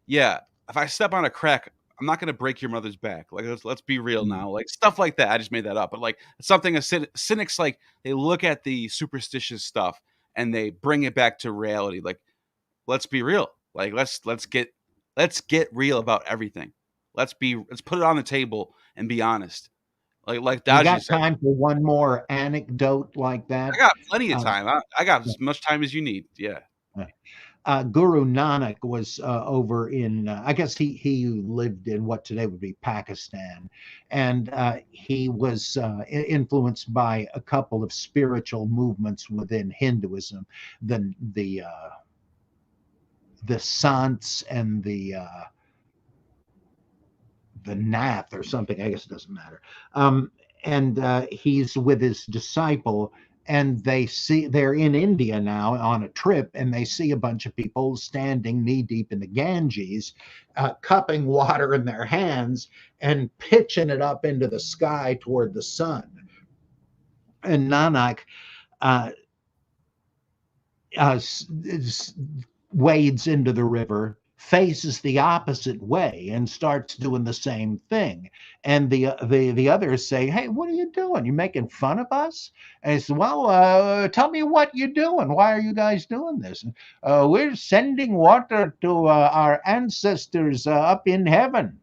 yeah, if I step on a crack, I'm not going to break your mother's back. Like, let's be real now. Like, stuff like that. I just made that up. But like, it's something cynics, like, they look at the superstitious stuff and they bring it back to reality. Like, let's be real. Like, let's get real about everything. Let's put it on the table and be honest. Like you got time for one more anecdote like that? I got plenty of time. I got as much time as you need. Yeah. Guru Nanak was over in, I guess he lived in what today would be Pakistan, and he was influenced by a couple of spiritual movements within Hinduism, the Sants and the Nath or something. I guess it doesn't matter. And he's with his disciple, and they're in India now on a trip, and they see a bunch of people standing knee deep in the Ganges, cupping water in their hands and pitching it up into the sky toward the sun. And Nanak wades into the river, faces the opposite way and starts doing the same thing. And the others say, "Hey, what are you doing? You making fun of us?" And he says, "Well, tell me what you're doing. Why are you guys doing this?" We're sending water to our ancestors up in heaven.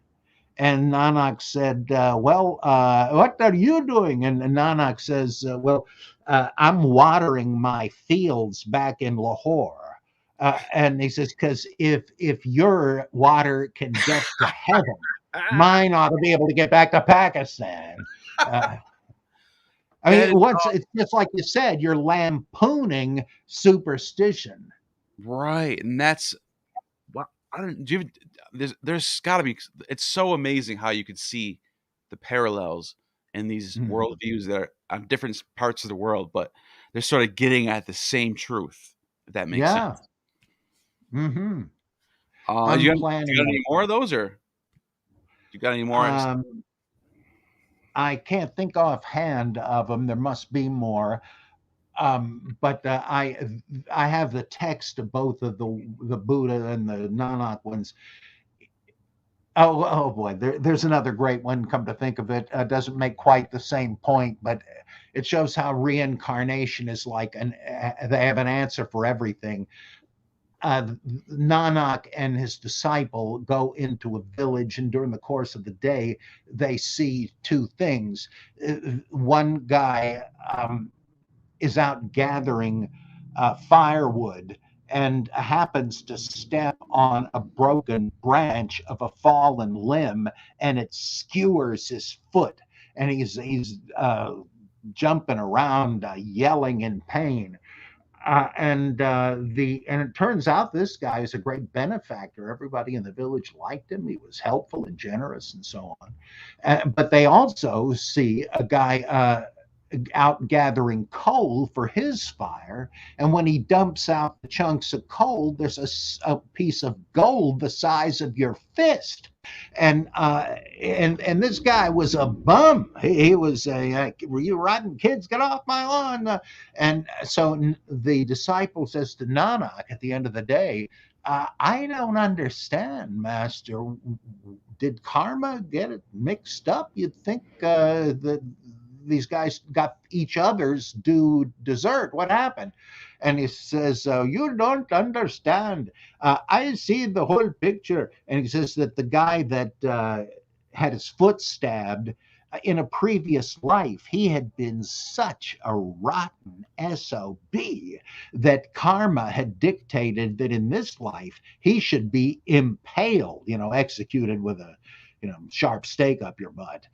And Nanak said, what are you doing? And Nanak says, I'm watering my fields back in Lahore. And he says, because if your water can get to heaven, mine ought to be able to get back to Pakistan. I mean, it's just like you said, you're lampooning superstition. Right. And that's what I don't do. There's got to be. It's so amazing how you could see the parallels in these worldviews that are on different parts of the world, but they're sort of getting at the same truth. If that makes sense. Mm-hmm. Do you got any more of those, or you got any more? I can't think offhand of them. There must be more. But I have the text of both of the Buddha and the Nanak ones. Oh boy, there's another great one. Come to think of it, doesn't make quite the same point, but it shows how reincarnation is like they have an answer for everything. Nanak and his disciple go into a village, and during the course of the day, they see two things. One guy is out gathering firewood and happens to step on a broken branch of a fallen limb, and it skewers his foot, and he's jumping around, yelling in pain. And it turns out this guy is a great benefactor. Everybody in the village liked him. He was helpful and generous and so on. But they also see a guy out gathering coal for his fire, and when he dumps out the chunks of coal, there's a piece of gold the size of your fist. And this guy was a bum. He was were you rotten kids, get off my lawn. And so the disciple says to Nanak at the end of the day, I don't understand, master. Did karma get it mixed up? You'd think that these guys got each other's due dessert. What happened? And he says, you don't understand. I see the whole picture. And he says that the guy that had his foot stabbed in a previous life, he had been such a rotten SOB that karma had dictated that in this life he should be impaled, executed with a sharp stake up your butt.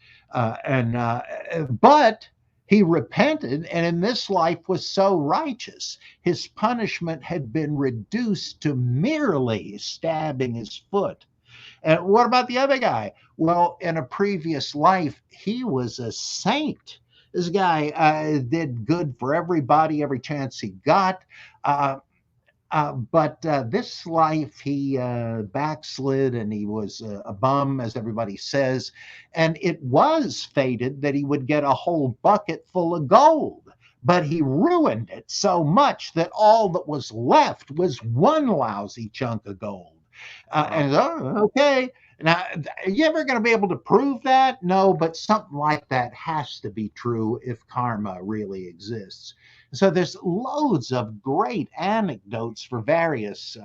But he repented, and in this life was so righteous, his punishment had been reduced to merely stabbing his foot. And what about the other guy? Well, in a previous life, he was a saint. This guy did good for everybody every chance he got. But this life, he backslid, and he was a bum, as everybody says. And it was fated that he would get a whole bucket full of gold. But he ruined it so much that all that was left was one lousy chunk of gold. Okay. Now, are you ever going to be able to prove that? No, but something like that has to be true if karma really exists. So there's loads of great anecdotes for various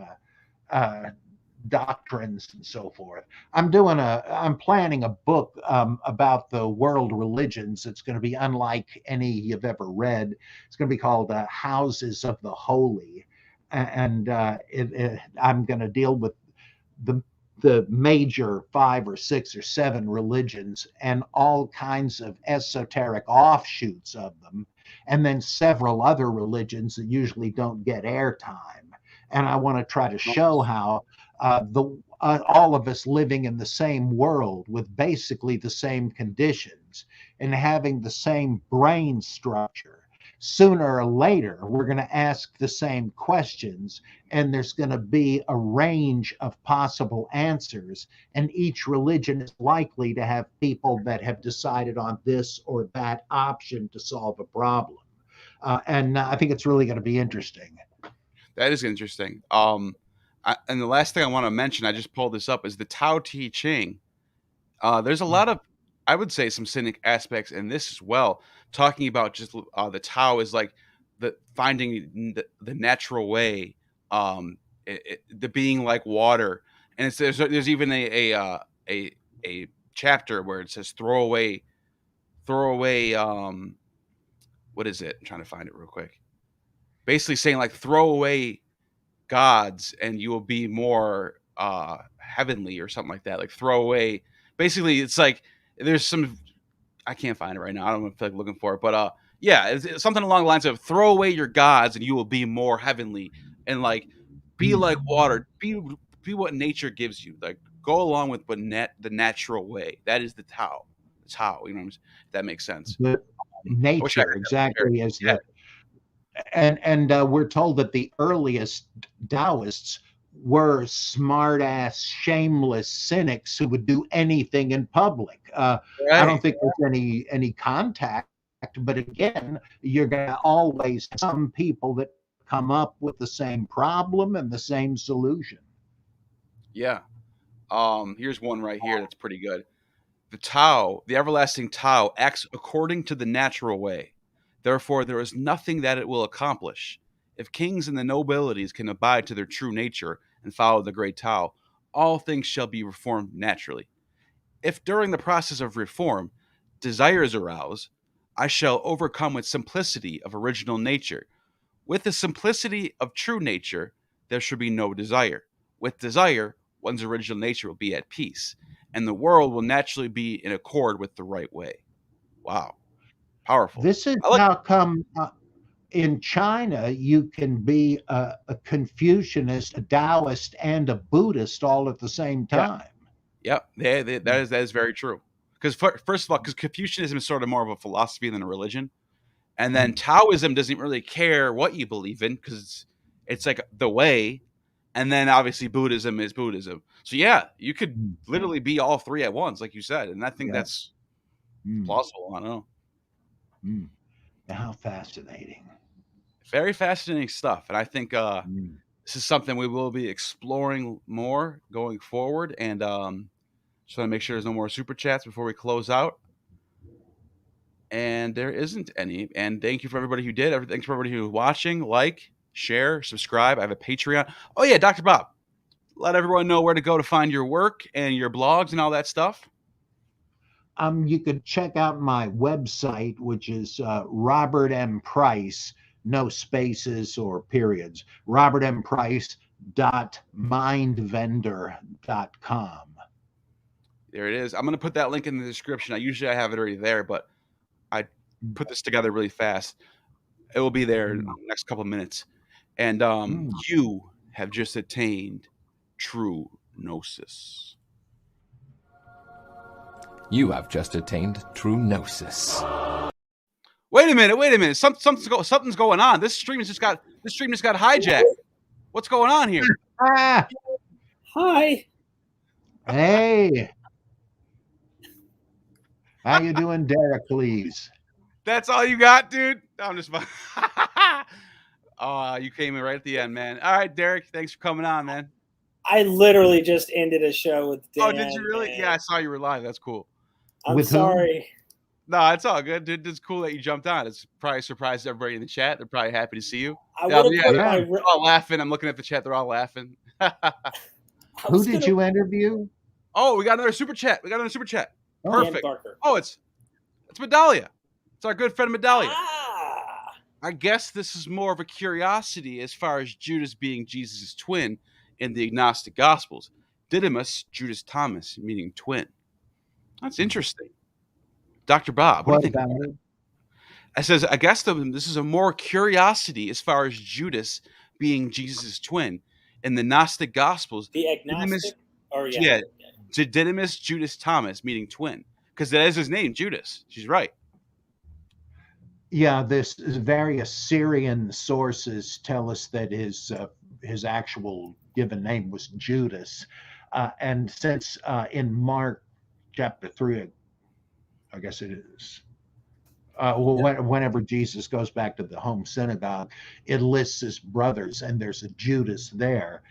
doctrines and so forth. I'm planning a book about the world religions. It's going to be unlike any you've ever read. It's going to be called Houses of the Holy. And I'm going to deal with the major 5 or 6 or 7 religions and all kinds of esoteric offshoots of them, and then several other religions that usually don't get airtime. And I want to try to show how all of us living in the same world with basically the same conditions and having the same brain structure, sooner or later, we're going to ask the same questions, and there's going to be a range of possible answers. And each religion is likely to have people that have decided on this or that option to solve a problem. And I think it's really going to be interesting. That is interesting. And the last thing I want to mention, I just pulled this up, is the Tao Te Ching. There's a lot of, I would say, some Cynic aspects in this as well, talking about just the Tao is like the finding the natural way, the being like water, and there's even a chapter where it says throw away, what is it? I'm trying to find it real quick. Basically saying like throw away gods and you will be more heavenly or something like that. Like throw away. Basically, it's like there's some. I can't find it right now. I don't feel like looking for it, but yeah, it's something along the lines of throw away your gods and you will be more heavenly and like be like water. Be what nature gives you. Like go along with the natural way. That is the Tao. The Tao. You know what I'm saying? If that makes sense. The nature, exactly as yeah. And we're told that the earliest Taoists were smart-ass, shameless cynics who would do anything in public. I don't think there's any contact, but again, you're going to always have some people that come up with the same problem and the same solution. Yeah. Here's one right here that's pretty good. The Tao, the everlasting Tao, acts according to the natural way. Therefore, there is nothing that it will accomplish. If kings and the nobilities can abide to their true nature and follow the great Tao, all things shall be reformed naturally. If during the process of reform desires arouse, I shall overcome with simplicity of original nature. With the simplicity of true nature, there should be no desire. With desire, one's original nature will be at peace, and the world will naturally be in accord with the right way. Wow. Powerful. This is how come in China you can be a Confucianist, a Taoist, and a Buddhist all at the same time. Yeah, that is very true. Because first of all, because Confucianism is sort of more of a philosophy than a religion, and then Taoism doesn't really care what you believe in because it's like the way, and then obviously Buddhism is Buddhism. So yeah, you could literally be all three at once, like you said, and I think that's plausible. I don't know. How fascinating. Very fascinating stuff. And I think this is something we will be exploring more going forward. And just want to make sure there's no more super chats before we close out. And there isn't any. And thank you for everybody who did. Thanks for everybody who's watching. Like, share, subscribe. I have a Patreon. Oh, yeah, Dr. Bob. Let everyone know where to go to find your work and your blogs and all that stuff. You could check out my website, which is Robert M. Price, no spaces or periods, robertmprice.mindvendor.com. There it is. I'm going to put that link in the description. I have it already there, but I put this together really fast. It will be there in the next couple of minutes. And you have just attained true gnosis. You have just attained true gnosis. Wait a minute. Something's going on. This stream just got hijacked. What's going on here? Hi. Hey. How you doing, Derek, please? That's all you got, dude? I'm just you came in right at the end, man. All right, Derek, thanks for coming on, man. I literally just ended a show with Dan. Oh, did you really? Yeah, I saw you were live. That's cool. I'm sorry. No, it's all good, dude. It's cool that you jumped on. It's probably surprised everybody in the chat. They're probably happy to see you. They're all laughing. I'm looking at the chat. They're all laughing. Who did you interview? Oh, we got another super chat. Perfect. Oh, it's Medalia. It's our good friend Medalia. I guess this is more of a curiosity as far as Judas being Jesus' twin in the Gnostic Gospels. Didymus, Judas Thomas, meaning twin. That's interesting. Dr. Bob, what do you think? I says, I guess this is a more curiosity as far as Judas being Jesus' twin in the Gnostic Gospels. The agnostic? Didymus, Judas Thomas, meaning twin. Because that is his name, Judas. She's right. Yeah, this various Syrian sources tell us that his actual given name was Judas. And since in Mark chapter 3, I guess it is, whenever Jesus goes back to the home synagogue, it lists his brothers, and there's a Judas there.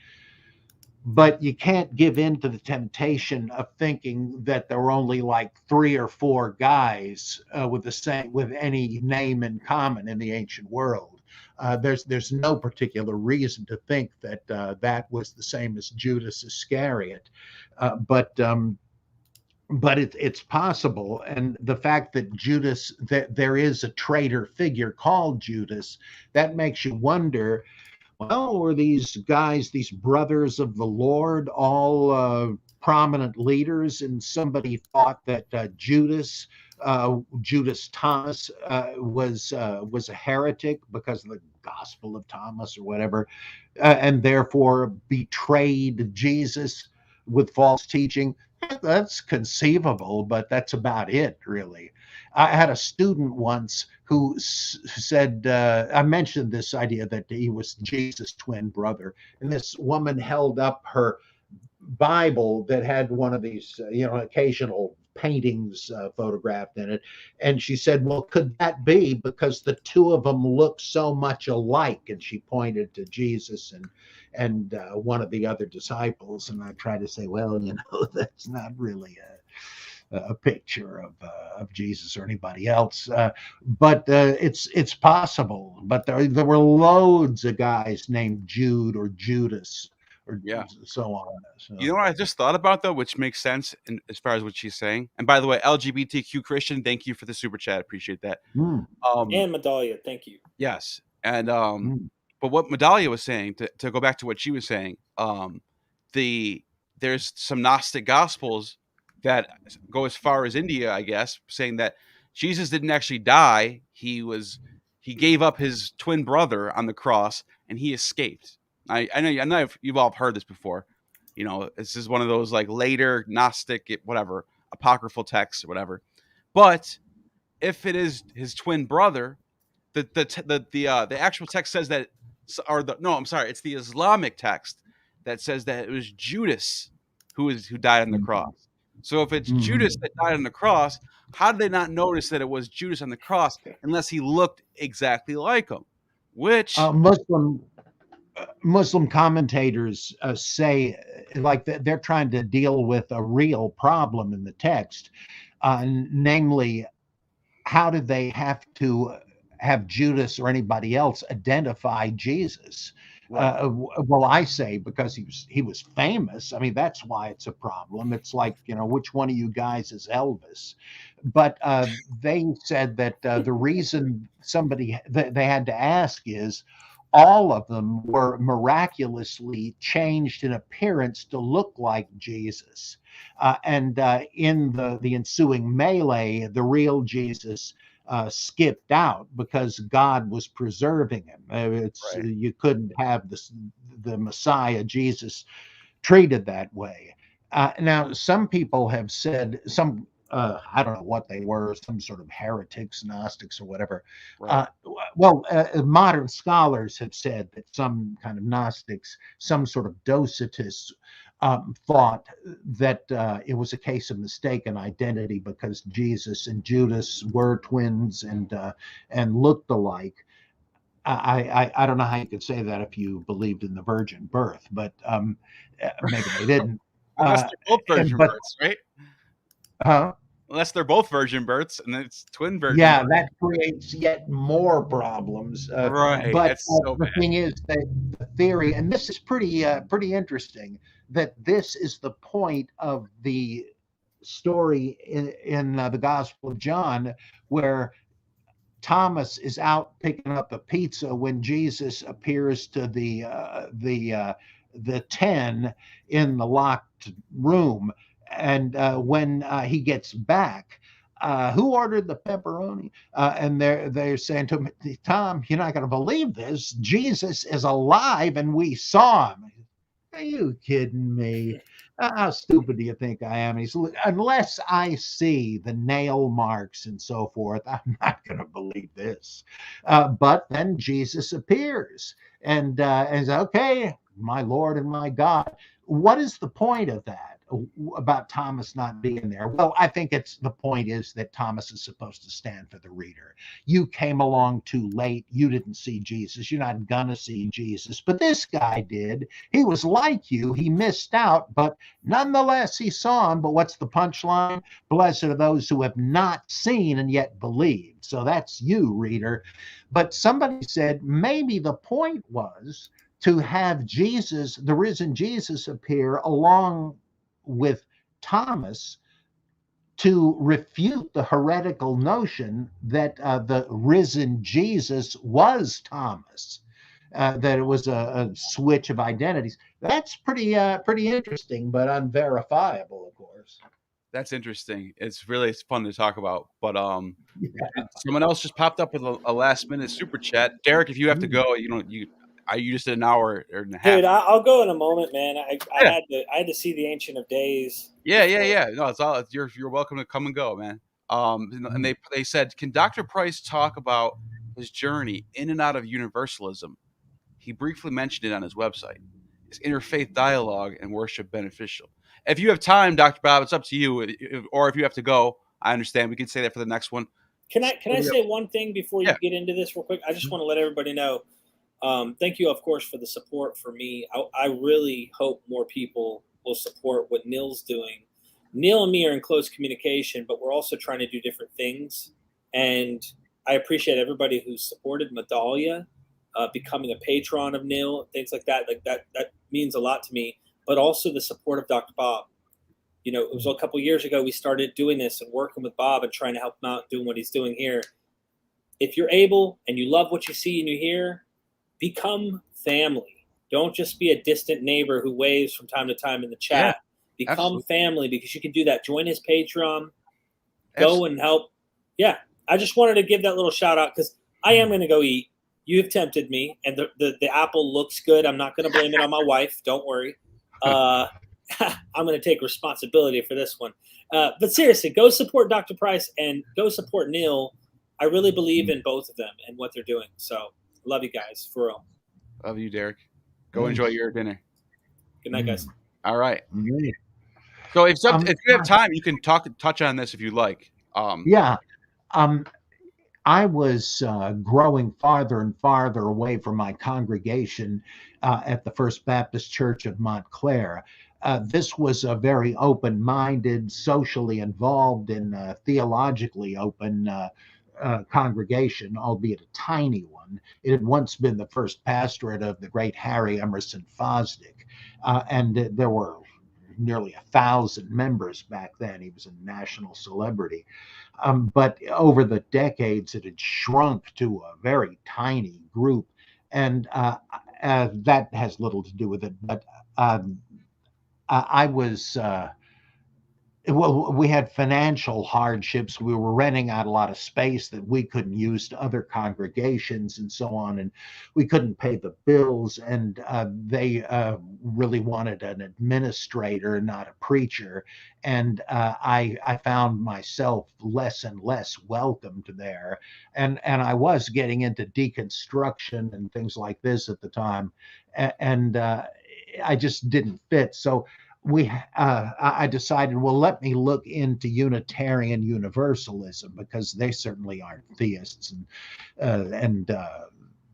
but you can't give in to the temptation of thinking that there were only like 3 or 4 guys with any name in common in the ancient world. There's no particular reason to think that that was the same as Judas Iscariot, but it's possible. And the fact that Judas, that there is a traitor figure called Judas, that makes you wonder, well, were these guys, these brothers of the Lord, all prominent leaders, and somebody thought that Judas Thomas was a heretic because of the Gospel of Thomas or whatever, and therefore betrayed Jesus with false teaching? That's conceivable, but that's about it, really. I had a student once who said, I mentioned this idea that he was Jesus' twin brother, and this woman held up her Bible that had one of these, occasional paintings photographed in it, and she said, "Well, could that be because the two of them look so much alike?" And she pointed to Jesus and one of the other disciples, and I tried to say, well, that's not really a picture of Jesus or anybody else, but it's possible. But there were loads of guys named Jude or Judas or so on. So. You know what I just thought about, though, which makes sense as far as what she's saying. And by the way, LGBTQ Christian, thank you for the super chat. Appreciate that. And Medalia, thank you. Yes. And but what Medalia was saying, to go back to what she was saying, there's some Gnostic gospels that go as far as India, I guess, saying that Jesus didn't actually die. He gave up his twin brother on the cross and he escaped. I know you've all heard this before. This is one of those like later Gnostic, whatever, apocryphal texts or whatever. But if it is his twin brother, the actual text says that, it's the Islamic text that says that it was Judas who died on the cross. So if it's Judas that died on the cross, how did they not notice that it was Judas on the cross unless he looked exactly like him? Which Muslim commentators say, like, they're trying to deal with a real problem in the text, namely, how did they have to have Judas or anybody else identify Jesus? Right. Well, I say because he was famous. I mean, that's why it's a problem. It's like, which one of you guys is Elvis? But they said that the reason they had to ask is all of them were miraculously changed in appearance to look like Jesus. And in the ensuing melee, the real Jesus skipped out because God was preserving him. Right. You couldn't have the Messiah Jesus treated that way. Now, some people have said, I don't know what they were, some sort of heretics, Gnostics, or whatever. Right. Modern scholars have said that some kind of Gnostics, some sort of Docetists, thought that it was a case of mistaken identity because Jesus and Judas were twins and looked alike. I don't know how you could say that if you believed in the virgin birth, but maybe they didn't. Unless they're both virgin births, right? Unless they're both virgin births and it's twin virgin. Yeah, that creates yet more problems. Right. But the thing is that the theory, and this is pretty interesting, that this is the point of the story in the Gospel of John, where Thomas is out picking up a pizza when Jesus appears to the 10 in the locked room. And when he gets back, who ordered the pepperoni? And they're saying to him, Tom, you're not going to believe this. Jesus is alive and we saw him. Are you kidding me? How stupid do you think I am? Unless I see the nail marks and so forth, I'm not going to believe this. But then Jesus appears and says, okay, my Lord and my God. What is the point of that? about Thomas not being there. Well, I think the point is that Thomas is supposed to stand for the reader. You came along too late. You didn't see Jesus. You're not gonna see Jesus. But this guy did. He was like you. He missed out, but nonetheless he saw him. But what's the punchline? Blessed are those who have not seen and yet believed. So that's you, reader. But somebody said maybe the point was to have Jesus, the risen Jesus, appear along with Thomas to refute the heretical notion that the risen Jesus was Thomas, that it was a switch of identities. That's pretty interesting, but unverifiable, of course. That's interesting. It's fun to talk about. But Yeah. someone else just popped up with a last minute super chat. Derek, if you have to go, you just did an hour and a half. Dude, I'll go in a moment, man. I had to see the Ancient of Days. Yeah. No, it's all you're welcome to come and go, man. And they said, can Dr. Price talk about his journey in and out of universalism? He briefly mentioned it on his website. Is interfaith dialogue and worship beneficial? If you have time, Dr. Bob, it's up to you. Or if you have to go, I understand. We can say that for the next one. Can I say one thing before you get into this real quick? I just want to let everybody know. Thank you, of course, for the support for me. I really hope more people will support what Neil's doing. Neil and me are in close communication, but we're also trying to do different things. And I appreciate everybody who's supported Medalia, becoming a patron of Neil, things like that. That means a lot to me. But also the support of Dr. Bob. You know, it was a couple years ago we started doing this and working with Bob and trying to help him out doing what he's doing here. If you're able and you love what you see and you hear, become family. Don't just be a distant neighbor who waves from time to time in the chat. Yeah, become family, because you can do that. Join his Patreon. Go and help. Yeah, I just wanted to give that little shout out because I am going to go eat. You've tempted me, and the apple looks good. I'm not going to blame it on my wife. Don't worry. I'm going to take responsibility for this one. But seriously, go support Dr. Price and go support Neil. I really believe in both of them and what they're doing. So love you guys, for real. Love you, Derek. Go enjoy your dinner. Good night, guys. All right. So if you have time, you can touch on this if you like. I was growing farther and farther away from my congregation at the First Baptist Church of Montclair. This was a very open-minded, socially involved, and theologically open congregation, albeit a tiny one. It had once been the first pastorate of the great Harry Emerson Fosdick, and there were nearly 1,000 members back then. He was a national celebrity. But over the decades, it had shrunk to a very tiny group, and that has little to do with it. But I was, we had financial hardships. We were renting out a lot of space that we couldn't use to other congregations and so on, and we couldn't pay the bills. And they really wanted an administrator, not a preacher. And I found myself less and less welcomed there. And I was getting into deconstruction and things like this at the time, and I just didn't fit. So I decided, well, let me look into Unitarian Universalism, because they certainly aren't theists and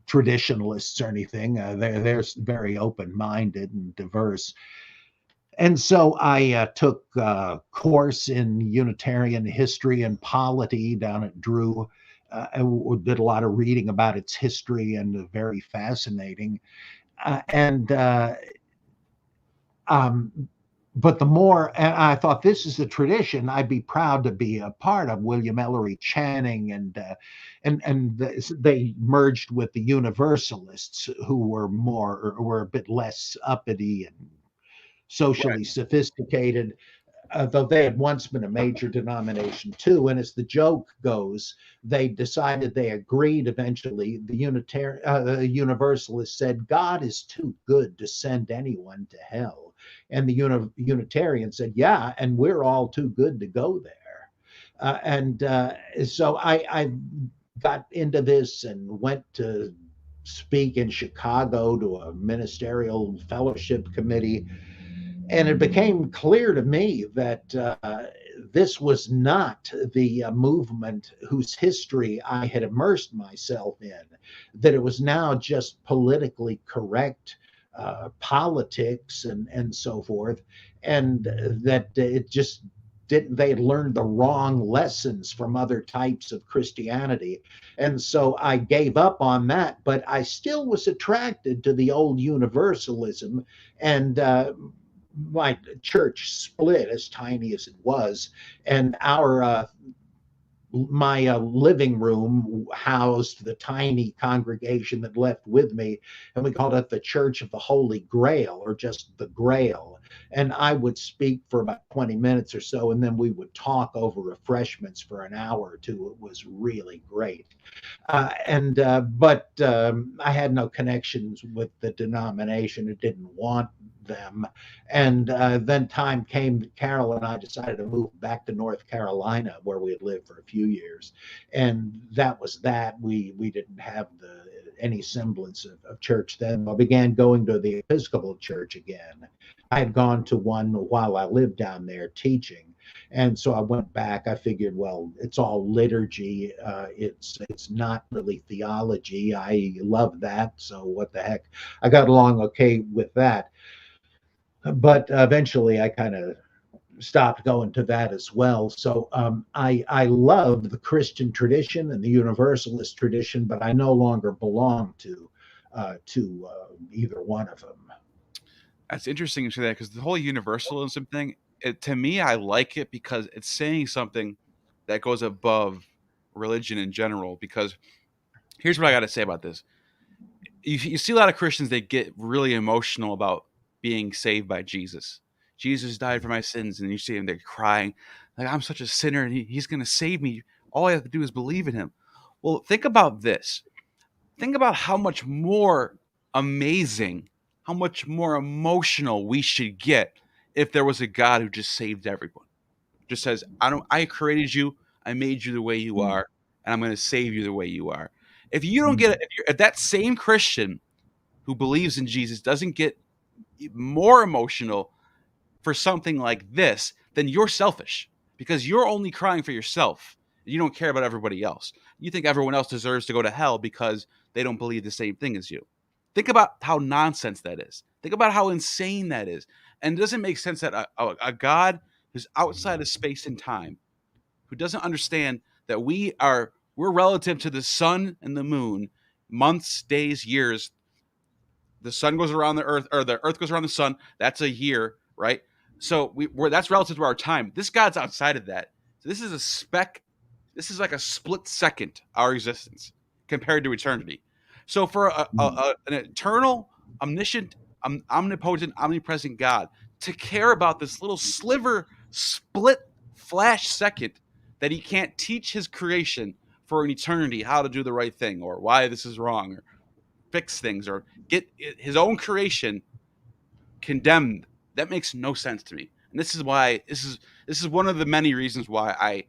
traditionalists or anything. They're very open-minded and diverse. And so I took a course in Unitarian history and polity down at Druze. I did a lot of reading about its history, and very fascinating. But the more, and I thought, this is a tradition I'd be proud to be a part of. William Ellery Channing, and they merged with the Universalists, who were a bit less uppity and socially sophisticated, though they had once been a major denomination too. And as the joke goes, they decided, they agreed eventually. The Universalists said, God is too good to send anyone to hell. And the Unitarian said, yeah, and we're all too good to go there. So I got into this and went to speak in Chicago to a ministerial fellowship committee. And it became clear to me that this was not the movement whose history I had immersed myself in, that it was now just politically correct politics and so forth, and that it just didn't, they had learned the wrong lessons from other types of Christianity. And so I gave up on that, but I still was attracted to the old universalism. And my church split, as tiny as it was, and my living room housed the tiny congregation that left with me, and we called it the Church of the Holy Grail, or just the Grail. And I would speak for about 20 minutes or so, and then we would talk over refreshments for an hour or two. It was really great. But I had no connections with the denomination. It didn't want them. And then time came that Carol and I decided to move back to North Carolina, where we had lived for a few years. And that was that. We didn't have any semblance of church then. I began going to the Episcopal Church again. I had gone to one while I lived down there teaching. And so I went back. I figured, well, it's all liturgy. It's not really theology. I love that. So what the heck? I got along okay with that. But eventually I kind of stopped going to that as well. So I love the Christian tradition and the Universalist tradition, but I no longer belong to either one of them. That's interesting to say that, because the whole universalism thing, to me, I like it because it's saying something that goes above religion in general. Because here's what I got to say about this. You see a lot of Christians, they get really emotional about being saved by Jesus. Jesus died for my sins, and you see them, they're crying, like, I'm such a sinner, and he's going to save me. All I have to do is believe in him. Well, think about this. Think about how much more amazing, how much more emotional we should get if there was a God who just saved everyone. Just says, I created you, I made you the way you are, and I'm going to save you the way you are. If you don't get it, if that same Christian who believes in Jesus doesn't get more emotional for something like this, then you're selfish, because you're only crying for yourself. You don't care about everybody else. You think everyone else deserves to go to hell because they don't believe the same thing as you. Think about how nonsense that is. Think about how insane that is. And it doesn't make sense that a God who's outside of space and time, who doesn't understand that we're relative to the sun and the moon, months, days, years. The sun goes around the earth, or the earth goes around the sun. That's a year, right? So that's relative to our time. This God's outside of that. So this is a speck. This is like a split second, our existence, compared to eternity. So for an eternal, omniscient, omnipotent, omnipresent God to care about this little sliver, split, flash second that he can't teach his creation for an eternity how to do the right thing, or why this is wrong, or fix things, or get his own creation condemned, that makes no sense to me. And this is why this is one of the many reasons why I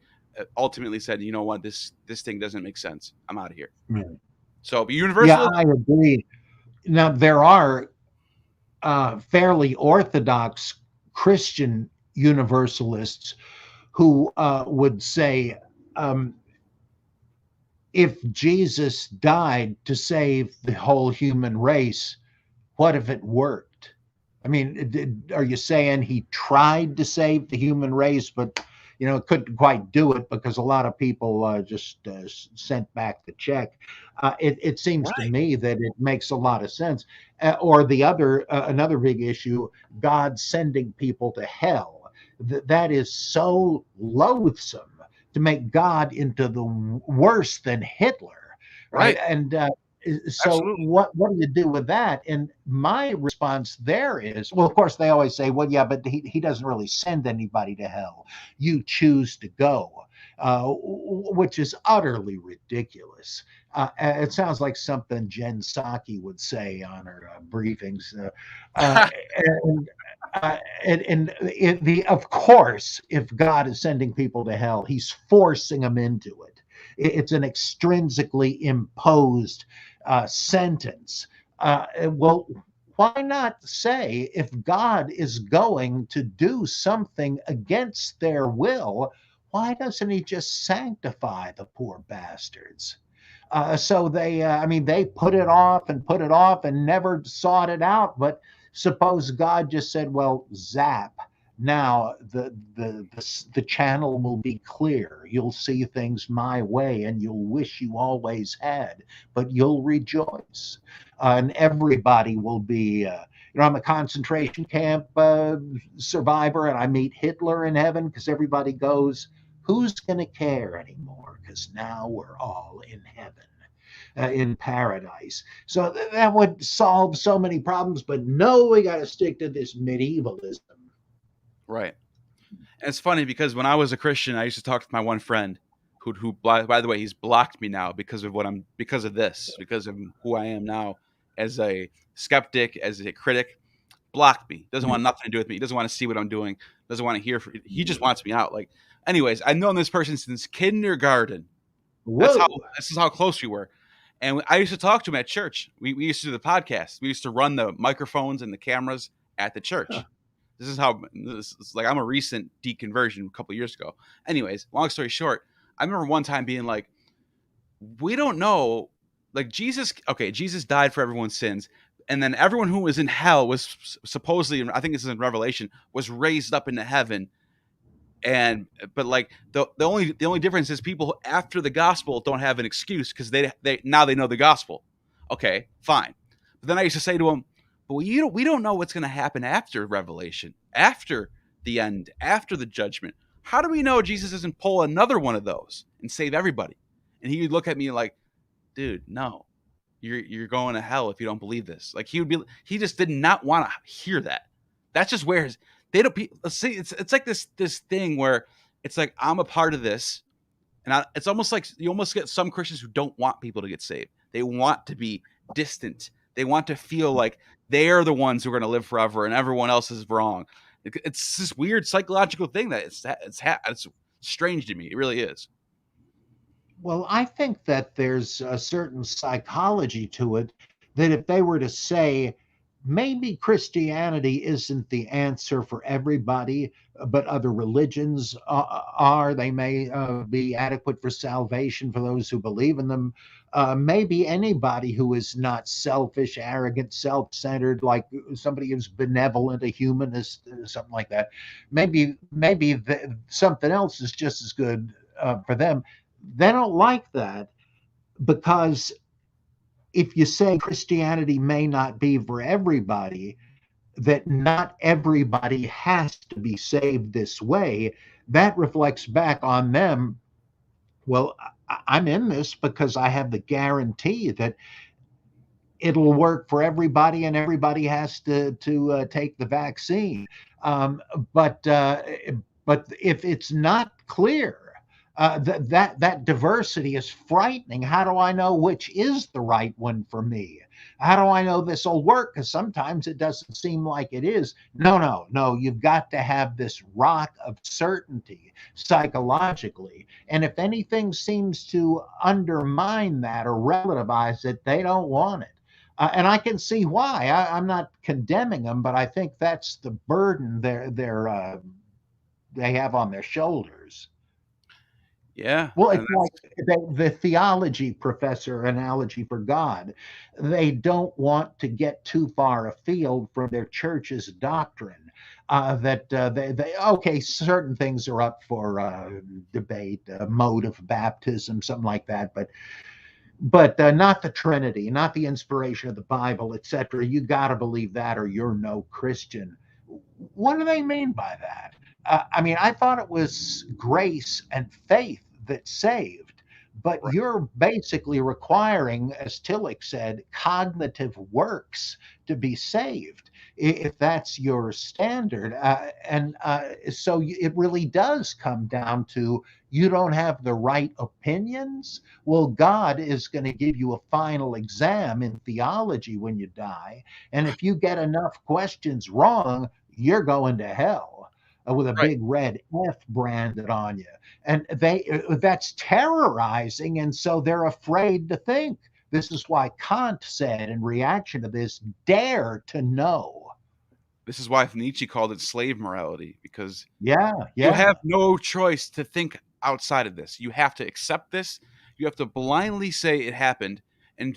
ultimately said, you know what, this thing doesn't make sense. I'm out of here. So universal. Yeah, I agree. Now there are fairly orthodox Christian universalists who would say, if Jesus died to save the whole human race, what if it worked? I mean, are you saying he tried to save the human race, but couldn't quite do it because a lot of people just sent back the check? It seems to me that it makes a lot of sense. Or the another big issue, God sending people to hell. That is so loathsome, to make God into the worse than Hitler, right? And so Absolutely. what do you do with that? And my response there is, well, of course they always say, well, yeah, but he doesn't really send anybody to hell. You choose to go, which is utterly ridiculous. It sounds like something Jen Psaki would say on her briefings. Of course, if God is sending people to hell, he's forcing them into it. It's an extrinsically imposed sentence. Well, why not say if God is going to do something against their will, why doesn't he just sanctify the poor bastards? So they put it off and never sought it out. But suppose God just said, well, zap. Now the channel will be clear. You'll see things my way, and you'll wish you always had, but you'll rejoice. And everybody will be. I'm a concentration camp survivor, and I meet Hitler in heaven because everybody goes, who's going to care anymore? Because now we're all in heaven, in paradise. So that would solve so many problems. But no, we got to stick to this medievalism. Right. And it's funny because when I was a Christian, I used to talk to my one friend who by the way, he's blocked me now because of because of who I am now as a skeptic, as a critic. Blocked me. Doesn't want nothing to do with me. He doesn't want to see what I'm doing. Doesn't want to hear. He just wants me out. Like, anyways, I've known this person since kindergarten. This is how close we were. And I used to talk to him at church. We used to do the podcast. We used to run the microphones and the cameras at the church. Huh. This is like, I'm a recent deconversion a couple of years ago. Anyways, long story short, I remember one time being like, we don't know, like Jesus died for everyone's sins. And then everyone who was in hell was supposedly, I think this is in Revelation, was raised up into heaven. But like the only difference is people after the gospel don't have an excuse because they now they know the gospel. Okay, fine. But then I used to say to him, but we don't know what's going to happen after Revelation, after the end, after the judgment. How do we know Jesus doesn't pull another one of those and save everybody? And he would look at me like, dude, no, you're going to hell if you don't believe this. Like he just did not want to hear that. That's just where they don't. Let's see, it's like this thing where it's like, I'm a part of this, and it's almost like you almost get some Christians who don't want people to get saved. They want to be distant. They want to feel like they are the ones who are going to live forever, and everyone else is wrong. It's this weird psychological thing that it's strange to me. It really is. Well, I think that there's a certain psychology to it that if they were to say, maybe Christianity isn't the answer for everybody, but other religions are. They may be adequate for salvation for those who believe in them. Maybe anybody who is not selfish, arrogant, self-centered, like somebody who's benevolent, a humanist, something like that. Maybe something else is just as good for them. They don't like that because if you say Christianity may not be for everybody, that not everybody has to be saved this way, that reflects back on them. Well, I'm in this because I have the guarantee that it'll work for everybody and everybody has to take the vaccine. But if it's not clear, that diversity is frightening. How do I know which is the right one for me? How do I know this will work? Because sometimes it doesn't seem like it is. No. You've got to have this rock of certainty psychologically. And if anything seems to undermine that or relativize it, they don't want it. And I can see why. I'm not condemning them, but I think that's the burden they have on their shoulders. Yeah. Well, it's like the theology professor analogy for God. They don't want to get too far afield from their church's doctrine. Certain things are up for debate, mode of baptism, something like that, but not the Trinity, not the inspiration of the Bible, etc. You got to believe that or you're no Christian. What do they mean by that? I thought it was grace and faith that saved, but right. You're basically requiring, as Tillich said, cognitive works to be saved, if that's your standard. So it really does come down to, you don't have the right opinions? Well, God is going to give you a final exam in theology when you die. And if you get enough questions wrong, you're going to hell. With a big red F branded on you. And that's terrorizing. And so they're afraid to think. This is why Kant said in reaction to this, dare to know. This is why Nietzsche called it slave morality, because you have no choice to think outside of this. You have to accept this. You have to blindly say it happened, and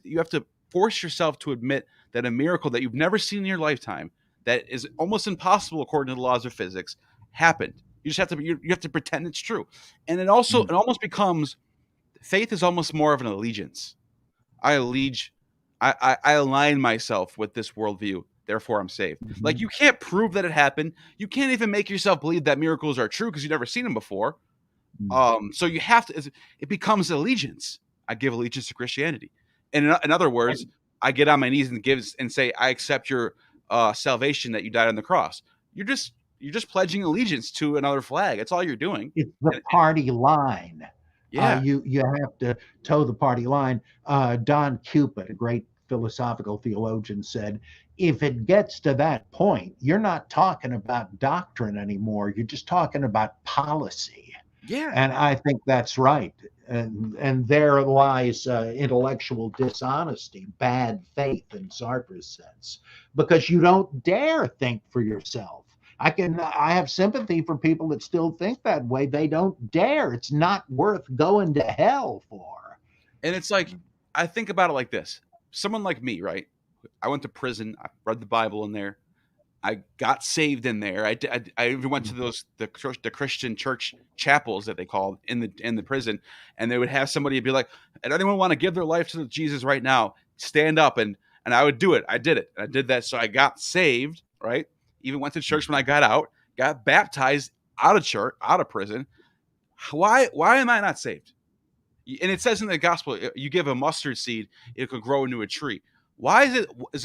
you have to force yourself to admit that a miracle that you've never seen in your lifetime, that is almost impossible according to the laws of physics, happened. You just have to you have to pretend it's true. And it almost becomes, faith is almost more of an allegiance. I align myself with this worldview, therefore I'm saved. Like, you can't prove that it happened. You can't even make yourself believe that miracles are true because you've never seen them before. So you have to, it becomes allegiance. I give allegiance to Christianity. And in other words, I get on my knees and say, I accept your salvation that you died on the cross. You're just pledging allegiance to another flag. That's all you're doing. It's the party line. Yeah. You have to toe the party line. Don Cupid, a great philosophical theologian, said, if it gets to that point, you're not talking about doctrine anymore. You're just talking about policy. Yeah. And I think that's right. And there lies intellectual dishonesty, bad faith in Sartre's sense, because you don't dare think for yourself. I have sympathy for people that still think that way. They don't dare. It's not worth going to hell for. And it's like, I think about it like this. Someone like me, right? I went to prison. I read the Bible in there. I got saved in there. I even went to the Christian church chapels that they called in the prison, and they would have somebody be like, "Does anyone want to give their life to Jesus right now? Stand up!" And I would do it. I did it. I did that. So I got saved, right? Even went to church when I got out. Got baptized out of church, out of prison. Why am I not saved? And it says in the gospel, you give a mustard seed, it could grow into a tree. Why is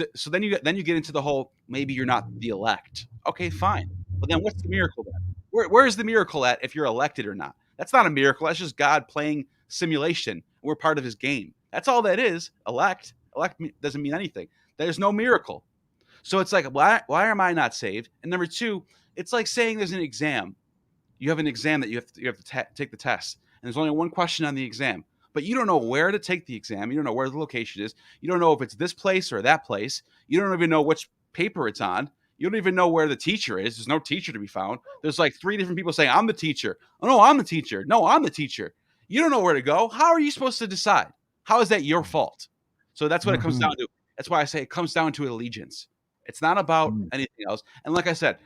it so then you get into the whole, maybe you're not the elect. Okay, fine. But then what's the miracle then? Where's the miracle at if you're elected or not? That's not a miracle. That's just God playing simulation. We're part of his game. That's all that is. Elect doesn't mean anything. There's no miracle. So it's like, why am I not saved? And number two, it's like saying there's an exam. You have an exam that you have to take the test. And there's only one question on the exam. But you don't know where to take the exam. You don't know where the location is. You don't know if it's this place or that place. You don't even know which paper it's on. You don't even know where the teacher is. There's no teacher to be found. There's like 3 different people saying, I'm the teacher. Oh, no, I'm the teacher. No, I'm the teacher. You don't know where to go. How are you supposed to decide? How is that your fault? So that's what it comes down to. That's why I say it comes down to allegiance. It's not about anything else. And like I said,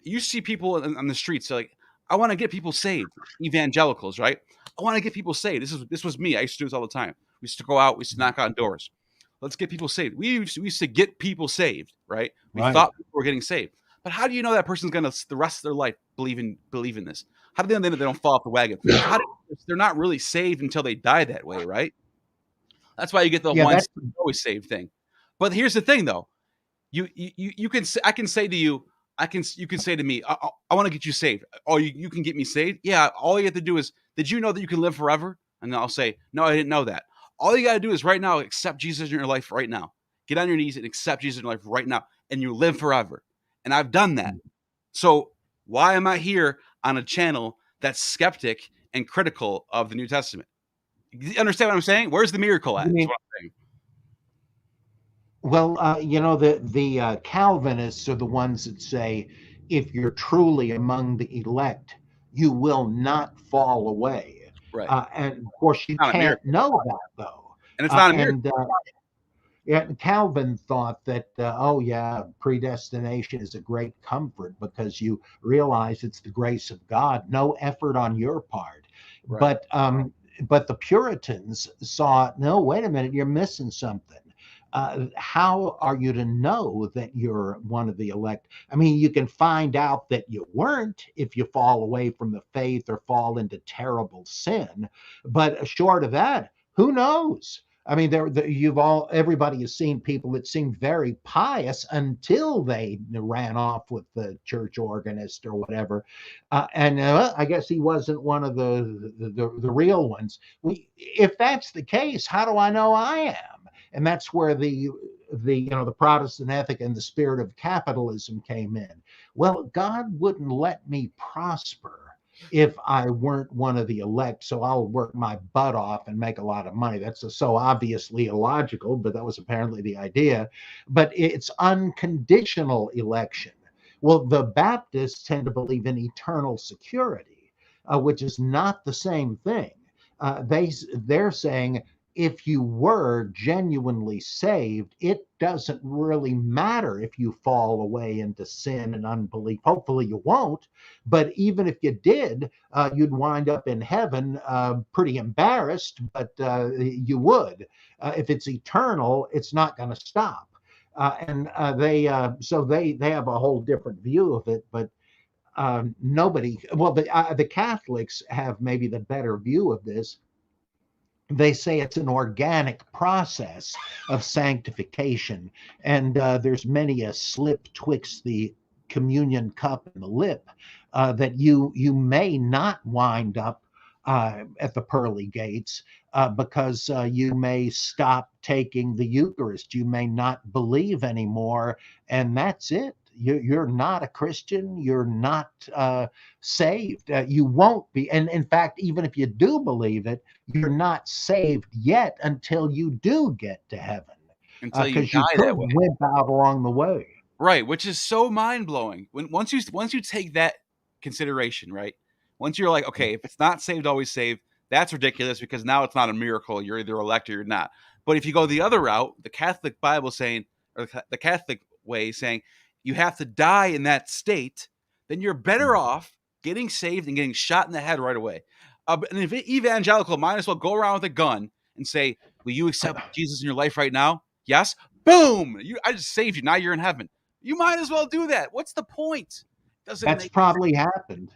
you see people on the streets like, I want to get people saved. Evangelicals, right? I want to get people saved. This was me. I used to do this all the time. We used to go out. We used to knock on doors. Let's get people saved. We used to get people saved, right? We thought people were getting saved. But how do you know that person's going to the rest of their life believe in this? How do they know they don't fall off the wagon? They're not really saved until they die that way, right? That's why you get the once always saved thing. But here's the thing, though. You can say, you can say to me, I want to get you saved. Oh, you can get me saved? Yeah, all you have to do is, did you know that you can live forever? And I'll say, no, I didn't know that. All you got to do is right now, accept Jesus in your life right now. Get on your knees and accept Jesus in your life right now, and you live forever. And I've done that. So why am I here on a channel that's skeptic and critical of the New Testament? You understand what I'm saying? Where's the miracle at? That's what I'm saying. Well, the Calvinists are the ones that say, if you're truly among the elect, you will not fall away. Right. And of course, you can't know that, though. And it's not a miracle. Calvin thought that, predestination is a great comfort because you realize it's the grace of God, no effort on your part. Right. But the Puritans saw, no, wait a minute, you're missing something. How are you to know that you're one of the elect? I mean, you can find out that you weren't if you fall away from the faith or fall into terrible sin. But short of that, who knows? I mean, everybody has seen people that seemed very pious until they ran off with the church organist or whatever. I guess he wasn't one of the real ones. If that's the case, how do I know I am? And that's where the Protestant ethic and the spirit of capitalism came in. Well, God wouldn't let me prosper if I weren't one of the elect. So I'll work my butt off and make a lot of money. That's so obviously illogical, but that was apparently the idea. But it's unconditional election. Well, the Baptists tend to believe in eternal security, which is not the same thing. They're saying if you were genuinely saved, it doesn't really matter if you fall away into sin and unbelief. Hopefully you won't, but even if you did, you'd wind up in heaven pretty embarrassed, but you would. If it's eternal, it's not going to stop. And they have a whole different view of it, but nobody, well, the Catholics have maybe the better view of this. They say it's an organic process of sanctification, and there's many a slip twixt the communion cup and the lip, that you may not wind up at the pearly gates, because you may stop taking the Eucharist, you may not believe anymore, and that's it. You're not a Christian. You're not saved. You won't be. And in fact, even if you do believe it, you're not saved yet until you do get to heaven. Until you Because die you could that way. wimp out along the way. Right, which is so mind blowing. Once you take that consideration, right? Once you're like, okay, if it's not saved, always saved, that's ridiculous because now it's not a miracle. You're either elect or you're not. But if you go the other route, the Catholic Bible saying, or the Catholic way saying, you have to die in that state, then you're better off getting saved and getting shot in the head right away. And if evangelical might as well go around with a gun and say, will you accept Jesus in your life right now? Yes. Boom. I just saved you. Now you're in heaven. You might as well do that. What's the point? That's probably happened.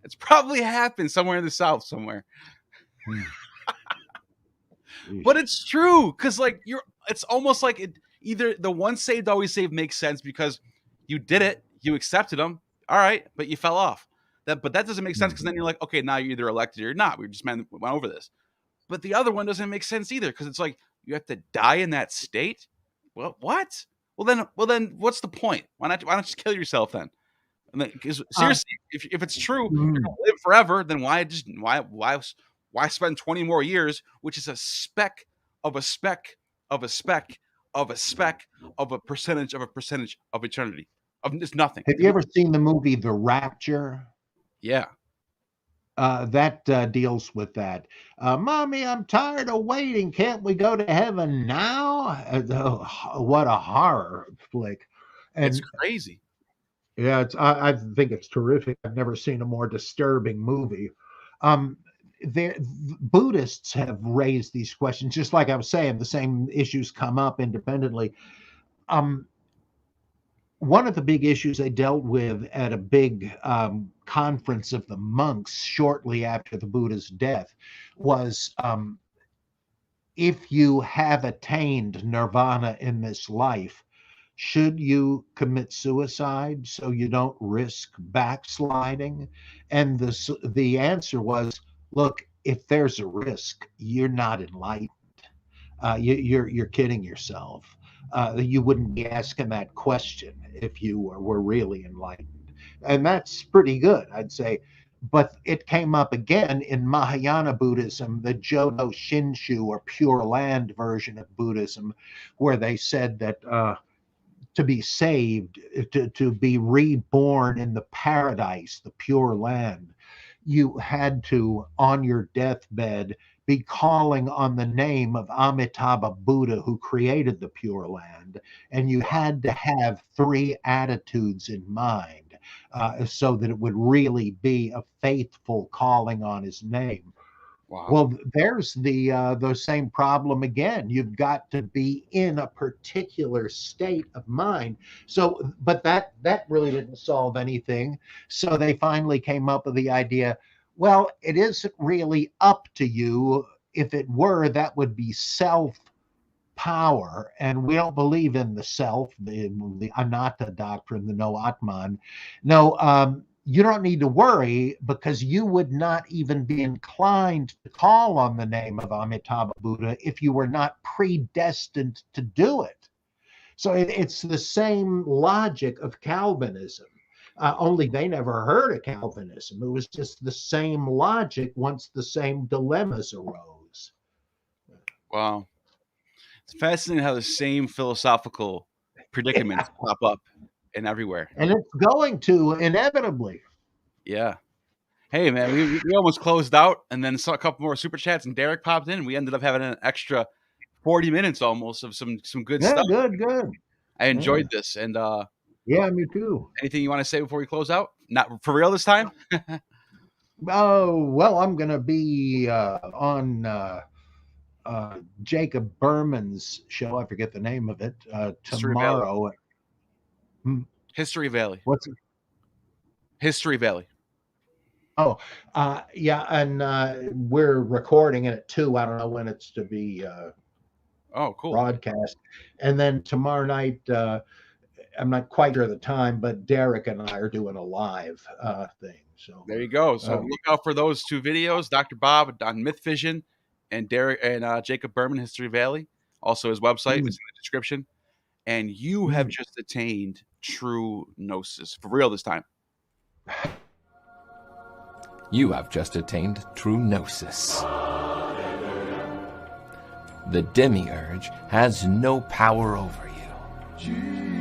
It's probably happened somewhere in the South somewhere. But it's true. Because it's almost like either the once saved, always saved makes sense because you did it, you accepted them, all right, but you fell off. But that doesn't make sense because then you're like, okay, now you're either elected or you're not. We just went over this. But the other one doesn't make sense either because it's like you have to die in that state. Well, what? Well then, what's the point? Why not just kill yourself then? Because seriously, if it's true, you're gonna live forever, then why spend 20 more years, which is a speck of a speck of a speck of a speck of a percentage of eternity? It's nothing. Have you ever seen the movie The Rapture? Yeah. That deals with that. Mommy, I'm tired of waiting. Can't we go to heaven now? What a horror flick. And it's crazy. Yeah, I think it's terrific. I've never seen a more disturbing movie. Buddhists have raised these questions, just like I was saying, the same issues come up independently. One of the big issues they dealt with at a big conference of the monks shortly after the Buddha's death was, if you have attained nirvana in this life, should you commit suicide so you don't risk backsliding? And the answer was, look, if there's a risk, you're not enlightened. You're kidding yourself. You wouldn't be asking that question if you were really enlightened. And that's pretty good, I'd say. But it came up again in Mahayana Buddhism, the Jodo Shinshu, or Pure Land version of Buddhism, where they said that to be saved, to be reborn in the paradise, the Pure Land, you had to, on your deathbed, be calling on the name of Amitabha Buddha, who created the Pure Land. And you had to have 3 attitudes in mind, so that it would really be a faithful calling on his name. Wow. Well, there's the same problem again. You've got to be in a particular state of mind. So, but that really didn't solve anything. So they finally came up with the idea, well, it isn't really up to you. If it were, that would be self-power. And we don't believe in the self, the anatta doctrine, the no Atman. No, you don't need to worry, because you would not even be inclined to call on the name of Amitabha Buddha if you were not predestined to do it. So it's the same logic of Calvinism. only they never heard of Calvinism. It was just the same logic once the same dilemmas arose. Wow. It's fascinating how the same philosophical predicaments pop up and everywhere. And it's going to inevitably. Yeah. Hey, man, we almost closed out and then saw a couple more super chats and Derek popped in. We ended up having an extra 40 minutes almost of some good stuff. Good. I enjoyed this. And yeah, me too. Anything you want to say before we close out? Not for real this time? Oh, well, I'm going to be on Jacob Berman's show. I forget the name of it. Tomorrow. History Valley. What's it? History Valley. Oh, yeah, and we're recording it at 2. I don't know when it's to be cool. broadcast. And then tomorrow night, I'm not quite sure of the time, but Derek and I are doing a live thing. So there you go. So look out for those 2 videos, Dr. Bob on Myth Vision and Derek and Jacob Berman, History Valley. Also his website is in the description. And you have just attained true gnosis. For real this time. You have just attained true gnosis. The demiurge has no power over you.